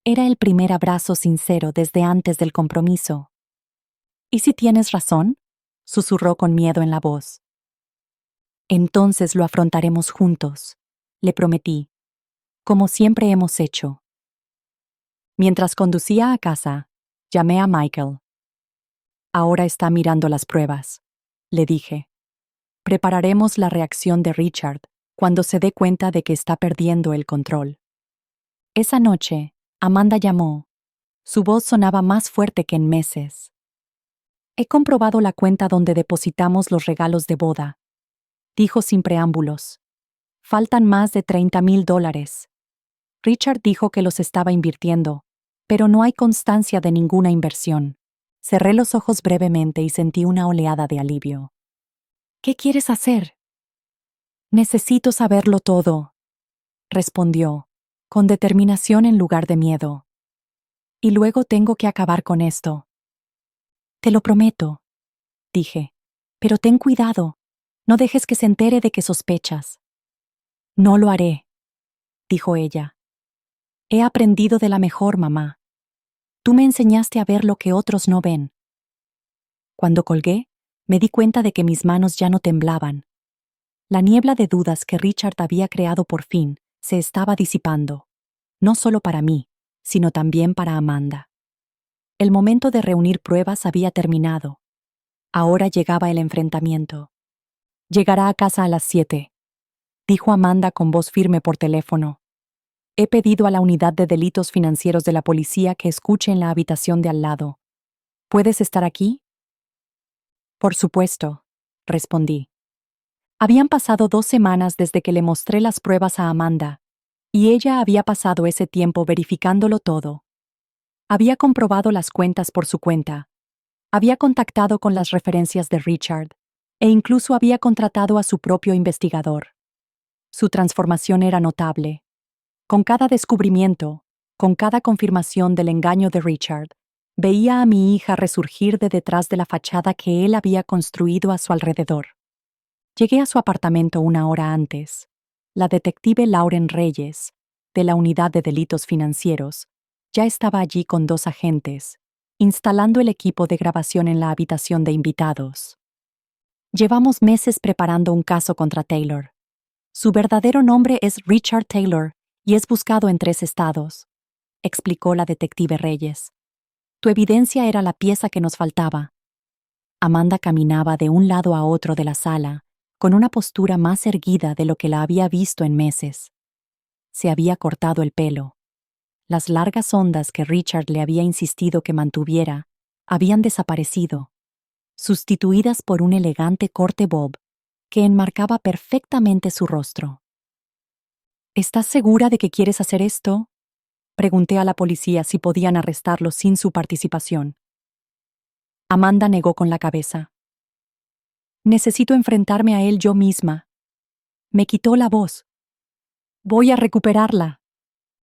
Era el primer abrazo sincero desde antes del compromiso. «¿Y si tienes razón?», susurró con miedo en la voz. Entonces lo afrontaremos juntos, le prometí, como siempre hemos hecho. Mientras conducía a casa, llamé a Michael. Ahora está mirando las pruebas, le dije. Prepararemos la reacción de Richard cuando se dé cuenta de que está perdiendo el control. Esa noche, Amanda llamó. Su voz sonaba más fuerte que en meses. He comprobado la cuenta donde depositamos los regalos de boda, dijo sin preámbulos. Faltan más de $30,000. Richard dijo que los estaba invirtiendo, pero no hay constancia de ninguna inversión. Cerré los ojos brevemente y sentí una oleada de alivio. ¿Qué quieres hacer? Necesito saberlo todo, respondió, con determinación en lugar de miedo. Y luego tengo que acabar con esto. Te lo prometo, dije, pero ten cuidado, no dejes que se entere de que sospechas. No lo haré, dijo ella. He aprendido de la mejor mamá. Tú me enseñaste a ver lo que otros no ven. Cuando colgué, me di cuenta de que mis manos ya no temblaban. La niebla de dudas que Richard había creado por fin se estaba disipando, no solo para mí, sino también para Amanda. El momento de reunir pruebas había terminado. Ahora llegaba el enfrentamiento. Llegará a casa a las 7, dijo Amanda con voz firme por teléfono. He pedido a la unidad de delitos financieros de la policía que escuche en la habitación de al lado. ¿Puedes estar aquí? Por supuesto, respondí. Habían pasado 2 semanas desde que le mostré las pruebas a Amanda, y ella había pasado ese tiempo verificándolo todo. Había comprobado las cuentas por su cuenta, había contactado con las referencias de Richard, e incluso había contratado a su propio investigador. Su transformación era notable. Con cada descubrimiento, con cada confirmación del engaño de Richard, veía a mi hija resurgir de detrás de la fachada que él había construido a su alrededor. Llegué a su apartamento 1 hora antes. La detective Lauren Reyes, de la Unidad de Delitos Financieros, ya estaba allí con 2 agentes, instalando el equipo de grabación en la habitación de invitados. Llevamos meses preparando un caso contra Taylor. Su verdadero nombre es Richard Taylor y es buscado en 3 estados, explicó la detective Reyes. Tu evidencia era la pieza que nos faltaba. Amanda caminaba de un lado a otro de la sala, con una postura más erguida de lo que la había visto en meses. Se había cortado el pelo. Las largas ondas que Richard le había insistido que mantuviera habían desaparecido, sustituidas por un elegante corte bob que enmarcaba perfectamente su rostro. ¿Estás segura de que quieres hacer esto? Pregunté a la policía si podían arrestarlo sin su participación. Amanda negó con la cabeza. Necesito enfrentarme a él yo misma. Me quitó la voz. Voy a recuperarla.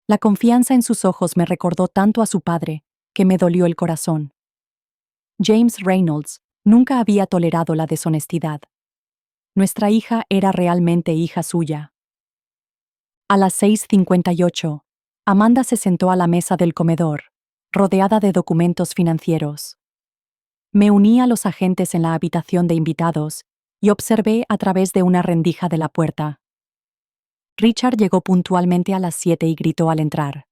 La confianza en sus ojos me recordó tanto a su padre, que me dolió el corazón. James Reynolds nunca había tolerado la deshonestidad. Nuestra hija era realmente hija suya. A las 6:58, Amanda se sentó a la mesa del comedor, rodeada de documentos financieros. Me uní a los agentes en la habitación de invitados y observé a través de una rendija de la puerta. Richard llegó puntualmente a las 7 y gritó al entrar.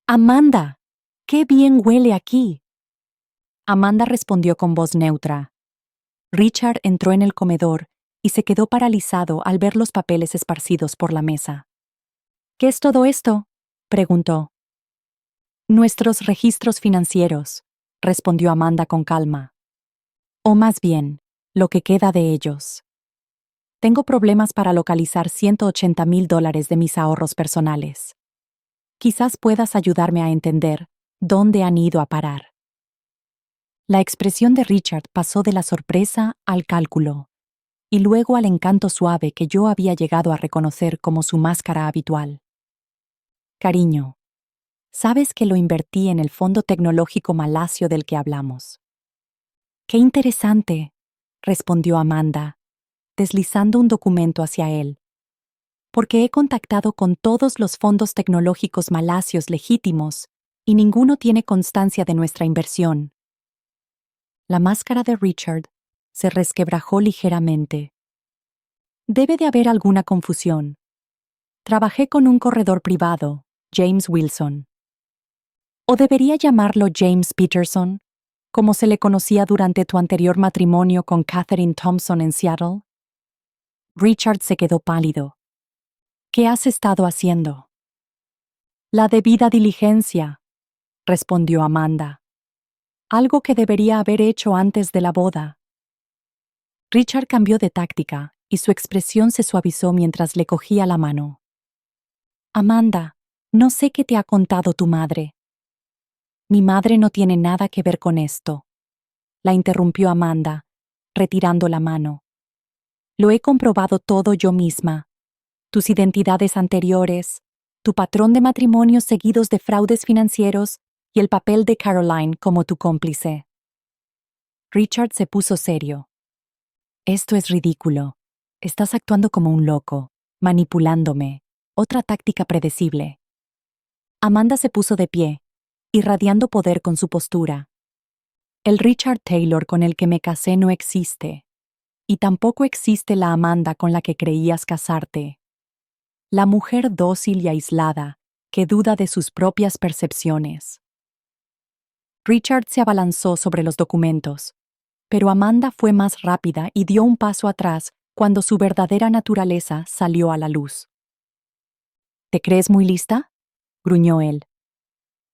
«¡Amanda! ¡Qué bien huele aquí!». Amanda respondió con voz neutra. Richard entró en el comedor y se quedó paralizado al ver los papeles esparcidos por la mesa. «¿Qué es todo esto?», preguntó. «Nuestros registros financieros», respondió Amanda con calma. «O más bien, lo que queda de ellos. Tengo problemas para localizar $180,000 de mis ahorros personales. Quizás puedas ayudarme a entender dónde han ido a parar». La expresión de Richard pasó de la sorpresa al cálculo, y luego al encanto suave que yo había llegado a reconocer como su máscara habitual. «Cariño, sabes que lo invertí en el fondo tecnológico Malasio del que hablamos». «¡Qué interesante!», respondió Amanda, deslizando un documento hacia él. «Porque he contactado con todos los fondos tecnológicos malasios legítimos y ninguno tiene constancia de nuestra inversión». La máscara de Richard se resquebrajó ligeramente. Debe de haber alguna confusión. Trabajé con un corredor privado, James Wilson. ¿O debería llamarlo James Peterson, como se le conocía durante tu anterior matrimonio con Catherine Thompson en Seattle? Richard se quedó pálido. ¿Qué has estado haciendo? La debida diligencia, respondió Amanda. Algo que debería haber hecho antes de la boda. Richard cambió de táctica y su expresión se suavizó mientras le cogía la mano. Amanda, no sé qué te ha contado tu madre. Mi madre no tiene nada que ver con esto, la interrumpió Amanda, retirando la mano. Lo he comprobado todo yo misma. Tus identidades anteriores, tu patrón de matrimonios seguidos de fraudes financieros y el papel de Caroline como tu cómplice. Richard se puso serio. Esto es ridículo. Estás actuando como un loco, manipulándome. Otra táctica predecible. Amanda se puso de pie, irradiando poder con su postura. El Richard Taylor con el que me casé no existe. Y tampoco existe la Amanda con la que creías casarte. La mujer dócil y aislada, que duda de sus propias percepciones. Richard se abalanzó sobre los documentos, pero Amanda fue más rápida y dio un paso atrás cuando su verdadera naturaleza salió a la luz. ¿Te crees muy lista?, gruñó él.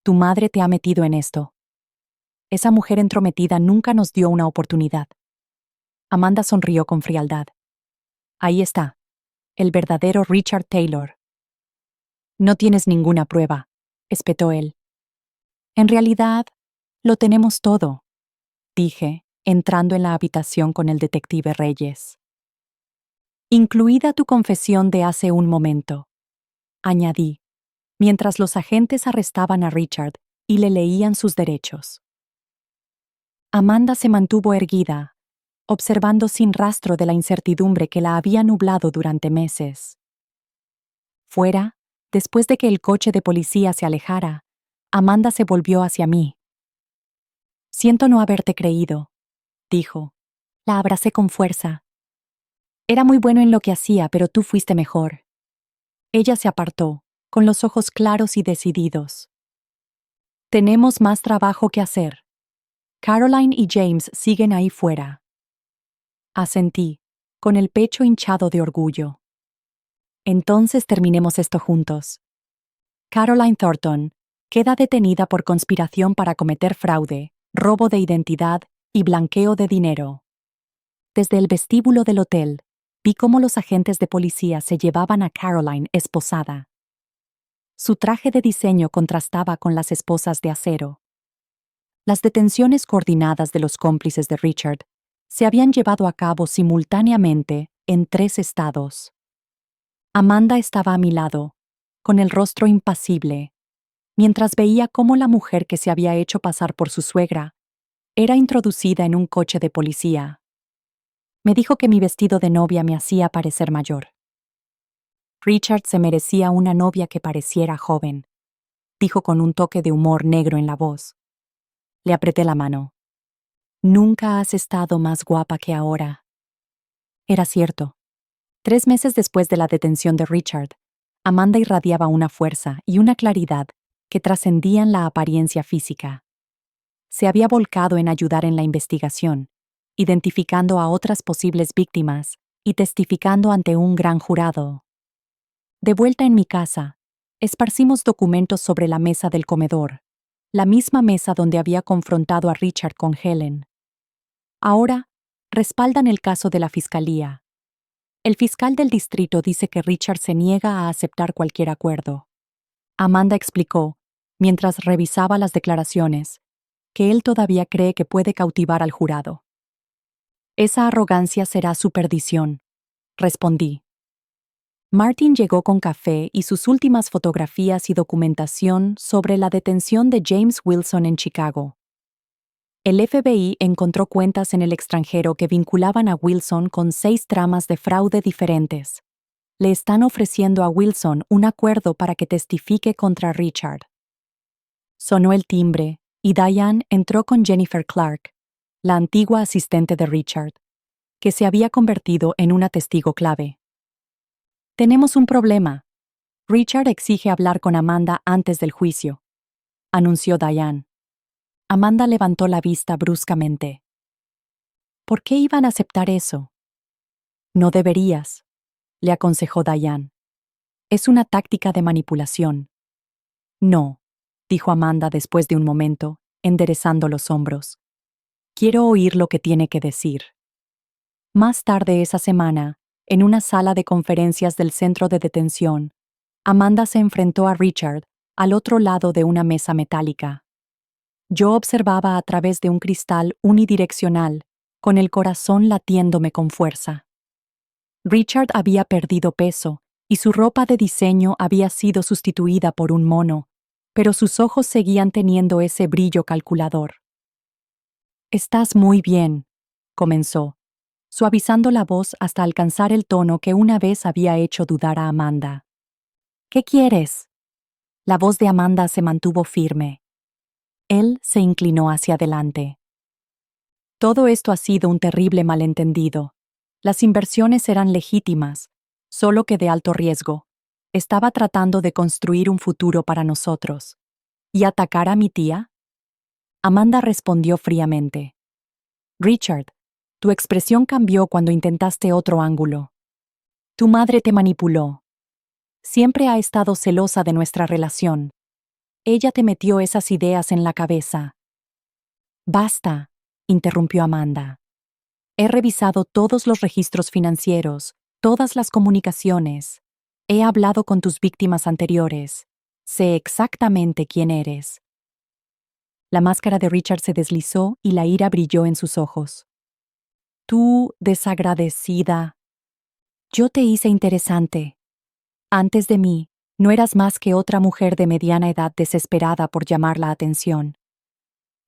Tu madre te ha metido en esto. Esa mujer entrometida nunca nos dio una oportunidad. Amanda sonrió con frialdad. Ahí está, el verdadero Richard Taylor. No tienes ninguna prueba, espetó él. En realidad, lo tenemos todo, dije, entrando en la habitación con el detective Reyes. Incluida tu confesión de hace un momento, añadí, mientras los agentes arrestaban a Richard y le leían sus derechos. Amanda se mantuvo erguida, observando sin rastro de la incertidumbre que la había nublado durante meses. Fuera, después de que el coche de policía se alejara, Amanda se volvió hacia mí. Siento no haberte creído, dijo. La abracé con fuerza. Era muy bueno en lo que hacía, pero tú fuiste mejor. Ella se apartó, con los ojos claros y decididos. Tenemos más trabajo que hacer. Caroline y James siguen ahí fuera. Asentí, con el pecho hinchado de orgullo. Entonces terminemos esto juntos. Caroline Thornton queda detenida por conspiración para cometer fraude, robo de identidad y blanqueo de dinero. Desde el vestíbulo del hotel, vi cómo los agentes de policía se llevaban a Caroline esposada. Su traje de diseño contrastaba con las esposas de acero. Las detenciones coordinadas de los cómplices de Richard se habían llevado a cabo simultáneamente en 3 estados. Amanda estaba a mi lado, con el rostro impasible, mientras veía cómo la mujer que se había hecho pasar por su suegra era introducida en un coche de policía. Me dijo que mi vestido de novia me hacía parecer mayor. Richard se merecía una novia que pareciera joven, dijo con un toque de humor negro en la voz. Le apreté la mano. Nunca has estado más guapa que ahora. Era cierto. 3 meses después de la detención de Richard, Amanda irradiaba una fuerza y una claridad que trascendían la apariencia física. Se había volcado en ayudar en la investigación, identificando a otras posibles víctimas y testificando ante un gran jurado. De vuelta en mi casa, esparcimos documentos sobre la mesa del comedor, la misma mesa donde había confrontado a Richard con Helen. Ahora, respaldan el caso de la fiscalía. El fiscal del distrito dice que Richard se niega a aceptar cualquier acuerdo. Amanda explicó, mientras revisaba las declaraciones, que él todavía cree que puede cautivar al jurado. Esa arrogancia será su perdición, respondí. Martin llegó con café y sus últimas fotografías y documentación sobre la detención de James Wilson en Chicago. El FBI encontró cuentas en el extranjero que vinculaban a Wilson con 6 tramas de fraude diferentes. Le están ofreciendo a Wilson un acuerdo para que testifique contra Richard. Sonó el timbre y Diane entró con Jennifer Clark, la antigua asistente de Richard, que se había convertido en una testigo clave. Tenemos un problema. Richard exige hablar con Amanda antes del juicio, anunció Diane. Amanda levantó la vista bruscamente. ¿Por qué iban a aceptar eso? No deberías, le aconsejó Diane. Es una táctica de manipulación. No, dijo Amanda después de un momento, enderezando los hombros. Quiero oír lo que tiene que decir. Más tarde esa semana, en una sala de conferencias del centro de detención, Amanda se enfrentó a Richard al otro lado de una mesa metálica. Yo observaba a través de un cristal unidireccional, con el corazón latiéndome con fuerza. Richard había perdido peso y su ropa de diseño había sido sustituida por un mono, pero sus ojos seguían teniendo ese brillo calculador. «Estás muy bien», comenzó, suavizando la voz hasta alcanzar el tono que una vez había hecho dudar a Amanda. «¿Qué quieres?» La voz de Amanda se mantuvo firme. Él se inclinó hacia adelante. Todo esto ha sido un terrible malentendido. Las inversiones eran legítimas, solo que de alto riesgo. Estaba tratando de construir un futuro para nosotros. ¿Y atacar a mi tía? Amanda respondió fríamente. Richard, tu expresión cambió cuando intentaste otro ángulo. Tu madre te manipuló. Siempre ha estado celosa de nuestra relación. Ella te metió esas ideas en la cabeza. Basta, interrumpió Amanda. He revisado todos los registros financieros, todas las comunicaciones. He hablado con tus víctimas anteriores. Sé exactamente quién eres. La máscara de Richard se deslizó y la ira brilló en sus ojos. Tú, desagradecida. Yo te hice interesante. Antes de mí, no eras más que otra mujer de mediana edad desesperada por llamar la atención.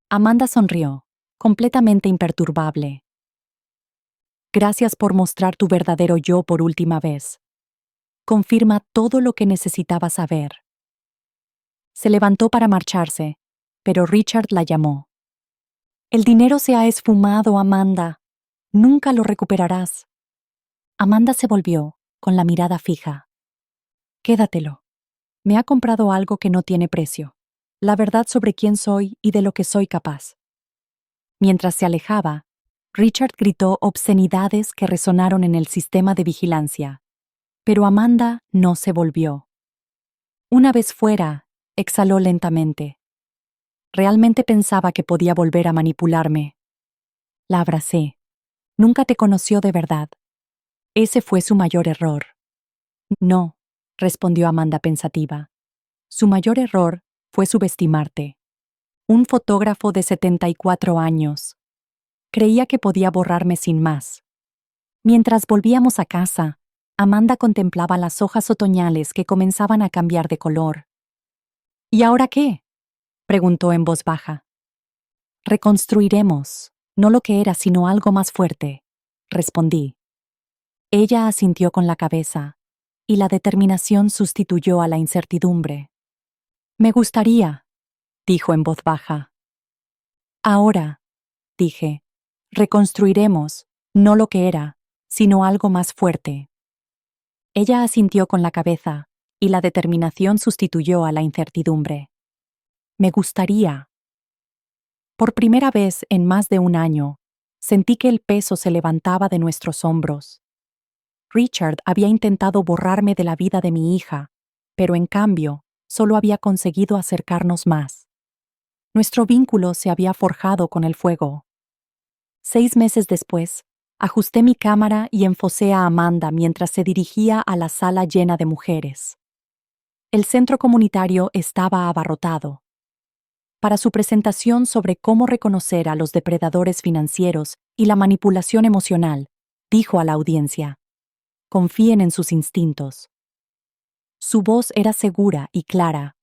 Amanda sonrió, completamente imperturbable. Gracias por mostrar tu verdadero yo por última vez. Confirma todo lo que necesitaba saber. Se levantó para marcharse, pero Richard la llamó. El dinero se ha esfumado, Amanda. Nunca lo recuperarás. Amanda se volvió, con la mirada fija. Quédatelo. Me ha comprado algo que no tiene precio. La verdad sobre quién soy y de lo que soy capaz. Mientras se alejaba, Richard gritó obscenidades que resonaron en el sistema de vigilancia. Pero Amanda no se volvió. Una vez fuera, exhaló lentamente. Realmente pensaba que podía volver a manipularme. La abracé. Nunca te conoció de verdad. Ese fue su mayor error. No, respondió Amanda pensativa. Su mayor error fue subestimarte. Un fotógrafo de 74 años. Creía que podía borrarme sin más. Mientras volvíamos a casa, Amanda contemplaba las hojas otoñales que comenzaban a cambiar de color. ¿Y ahora qué?, preguntó en voz baja. Reconstruiremos, no lo que era sino algo más fuerte, respondí. Ella asintió con la cabeza, y la determinación sustituyó a la incertidumbre. Me gustaría, dijo en voz baja. Ahora, dije, reconstruiremos, no lo que era, sino algo más fuerte. Ella asintió con la cabeza, y la determinación sustituyó a la incertidumbre. Me gustaría. Por primera vez en más de un año, sentí que el peso se levantaba de nuestros hombros. Richard había intentado borrarme de la vida de mi hija, pero en cambio, solo había conseguido acercarnos más. Nuestro vínculo se había forjado con el fuego. 6 meses después, ajusté mi cámara y enfocé a Amanda mientras se dirigía a la sala llena de mujeres. El centro comunitario estaba abarrotado. Para su presentación sobre cómo reconocer a los depredadores financieros y la manipulación emocional, dijo a la audiencia: confíen en sus instintos. Su voz era segura y clara.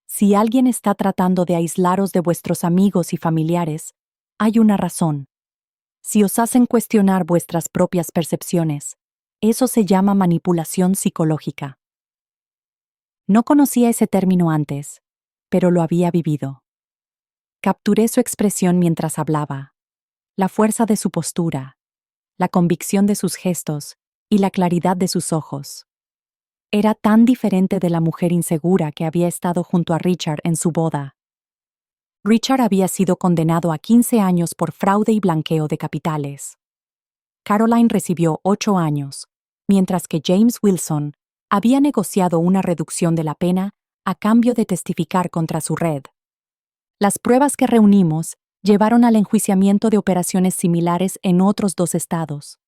Si alguien está tratando de aislaros de vuestros amigos y familiares, hay una razón. Si os hacen cuestionar vuestras propias percepciones, eso se llama manipulación psicológica. No conocía ese término antes, pero lo había vivido. Capturé su expresión mientras hablaba, la fuerza de su postura, la convicción de sus gestos y la claridad de sus ojos. Era tan diferente de la mujer insegura que había estado junto a Richard en su boda. Richard había sido condenado a 15 años por fraude y blanqueo de capitales. Caroline recibió 8 años, mientras que James Wilson había negociado una reducción de la pena a cambio de testificar contra su red. Las pruebas que reunimos llevaron al enjuiciamiento de operaciones similares en otros 2 estados.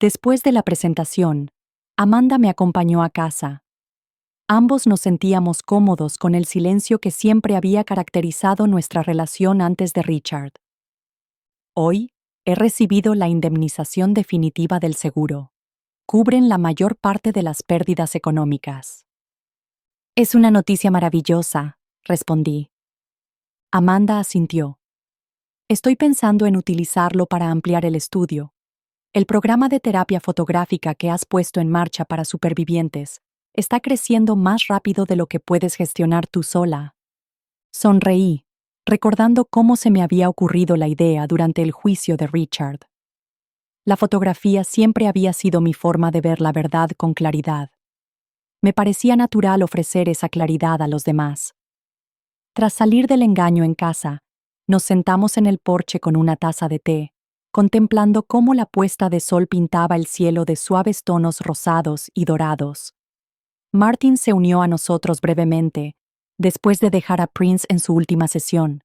Después de la presentación, Amanda me acompañó a casa. Ambos nos sentíamos cómodos con el silencio que siempre había caracterizado nuestra relación antes de Richard. Hoy, he recibido la indemnización definitiva del seguro. Cubren la mayor parte de las pérdidas económicas. Es una noticia maravillosa, respondí. Amanda asintió. Estoy pensando en utilizarlo para ampliar el estudio. El programa de terapia fotográfica que has puesto en marcha para supervivientes está creciendo más rápido de lo que puedes gestionar tú sola. Sonreí, recordando cómo se me había ocurrido la idea durante el juicio de Richard. La fotografía siempre había sido mi forma de ver la verdad con claridad. Me parecía natural ofrecer esa claridad a los demás. Tras salir del engaño en casa, nos sentamos en el porche con una taza de té, contemplando cómo la puesta de sol pintaba el cielo de suaves tonos rosados y dorados. Martin se unió a nosotros brevemente, después de dejar a Prince en su última sesión,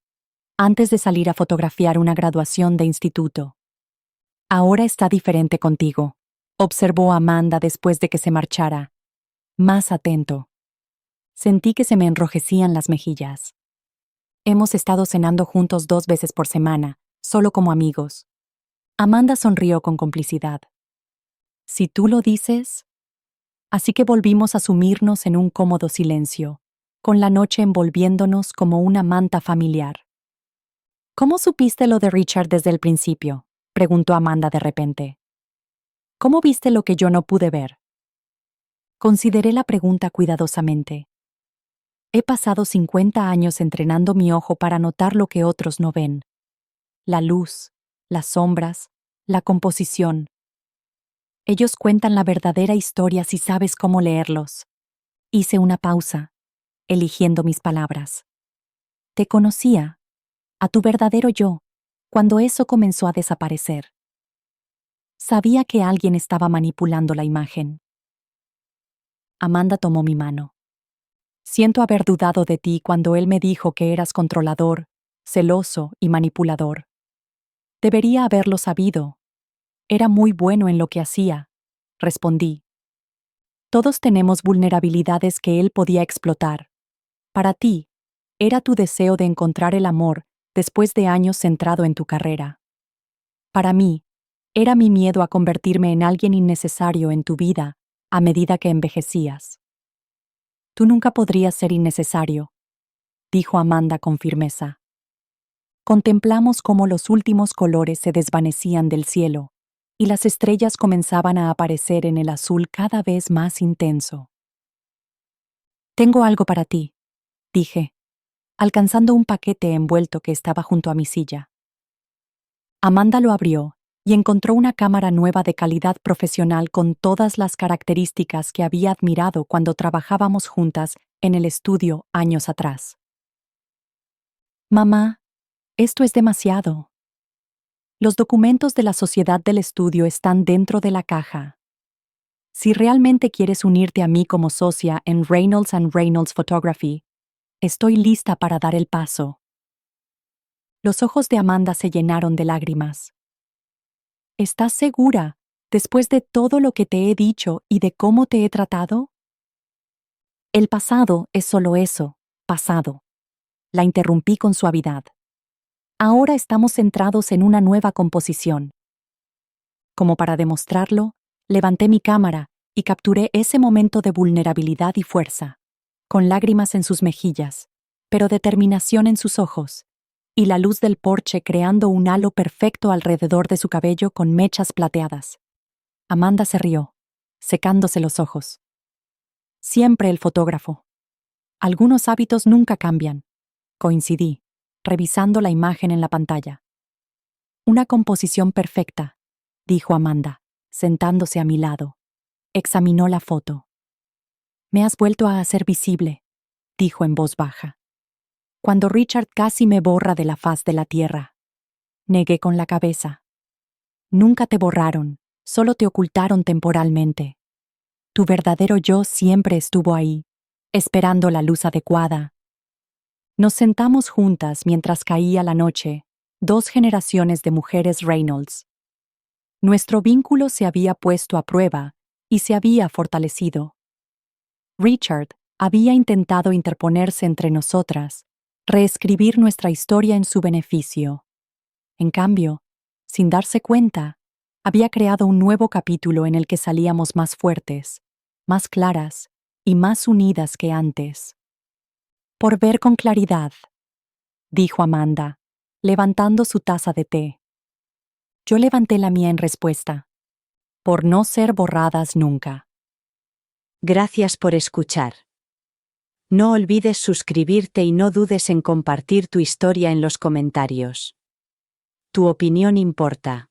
antes de salir a fotografiar una graduación de instituto. Ahora está diferente contigo, observó Amanda después de que se marchara, más atento. Sentí que se me enrojecían las mejillas. Hemos estado cenando juntos 2 veces por semana, solo como amigos. Amanda sonrió con complicidad. Si tú lo dices. Así que volvimos a sumirnos en un cómodo silencio, con la noche envolviéndonos como una manta familiar. ¿Cómo supiste lo de Richard desde el principio?, preguntó Amanda de repente. ¿Cómo viste lo que yo no pude ver? Consideré la pregunta cuidadosamente. He pasado 50 años entrenando mi ojo para notar lo que otros no ven. La luz, las sombras, la composición. Ellos cuentan la verdadera historia si sabes cómo leerlos. Hice una pausa, eligiendo mis palabras. Te conocía, a tu verdadero yo, cuando eso comenzó a desaparecer. Sabía que alguien estaba manipulando la imagen. Amanda tomó mi mano. Siento haber dudado de ti cuando él me dijo que eras controlador, celoso y manipulador. Debería haberlo sabido. Era muy bueno en lo que hacía, respondí. Todos tenemos vulnerabilidades que él podía explotar. Para ti, era tu deseo de encontrar el amor después de años centrado en tu carrera. Para mí, era mi miedo a convertirme en alguien innecesario en tu vida a medida que envejecías. Tú nunca podrías ser innecesario, dijo Amanda con firmeza. Contemplamos cómo los últimos colores se desvanecían del cielo y las estrellas comenzaban a aparecer en el azul cada vez más intenso. Tengo algo para ti, dije, alcanzando un paquete envuelto que estaba junto a mi silla. Amanda lo abrió y encontró una cámara nueva de calidad profesional con todas las características que había admirado cuando trabajábamos juntas en el estudio años atrás. Mamá, esto es demasiado. Los documentos de la sociedad del estudio están dentro de la caja. Si realmente quieres unirte a mí como socia en Reynolds & Reynolds Photography, estoy lista para dar el paso. Los ojos de Amanda se llenaron de lágrimas. ¿Estás segura, después de todo lo que te he dicho y de cómo te he tratado? El pasado es solo eso, pasado. La interrumpí con suavidad. Ahora estamos centrados en una nueva composición. Como para demostrarlo, levanté mi cámara y capturé ese momento de vulnerabilidad y fuerza, con lágrimas en sus mejillas, pero determinación en sus ojos, y la luz del porche creando un halo perfecto alrededor de su cabello con mechas plateadas. Amanda se rió, secándose los ojos. Siempre el fotógrafo. Algunos hábitos nunca cambian, coincidí, revisando la imagen en la pantalla. Una composición perfecta, dijo Amanda, sentándose a mi lado. Examinó la foto. Me has vuelto a hacer visible, dijo en voz baja. Cuando Richard casi me borra de la faz de la tierra. Negué con la cabeza. Nunca te borraron, solo te ocultaron temporalmente. Tu verdadero yo siempre estuvo ahí, esperando la luz adecuada. Nos sentamos juntas mientras caía la noche, 2 generaciones de mujeres Reynolds. Nuestro vínculo se había puesto a prueba y se había fortalecido. Richard había intentado interponerse entre nosotras, reescribir nuestra historia en su beneficio. En cambio, sin darse cuenta, había creado un nuevo capítulo en el que salíamos más fuertes, más claras y más unidas que antes. Por ver con claridad, dijo Amanda, levantando su taza de té. Yo levanté la mía en respuesta. Por no ser borradas nunca. Gracias por escuchar. No olvides suscribirte y no dudes en compartir tu historia en los comentarios. Tu opinión importa.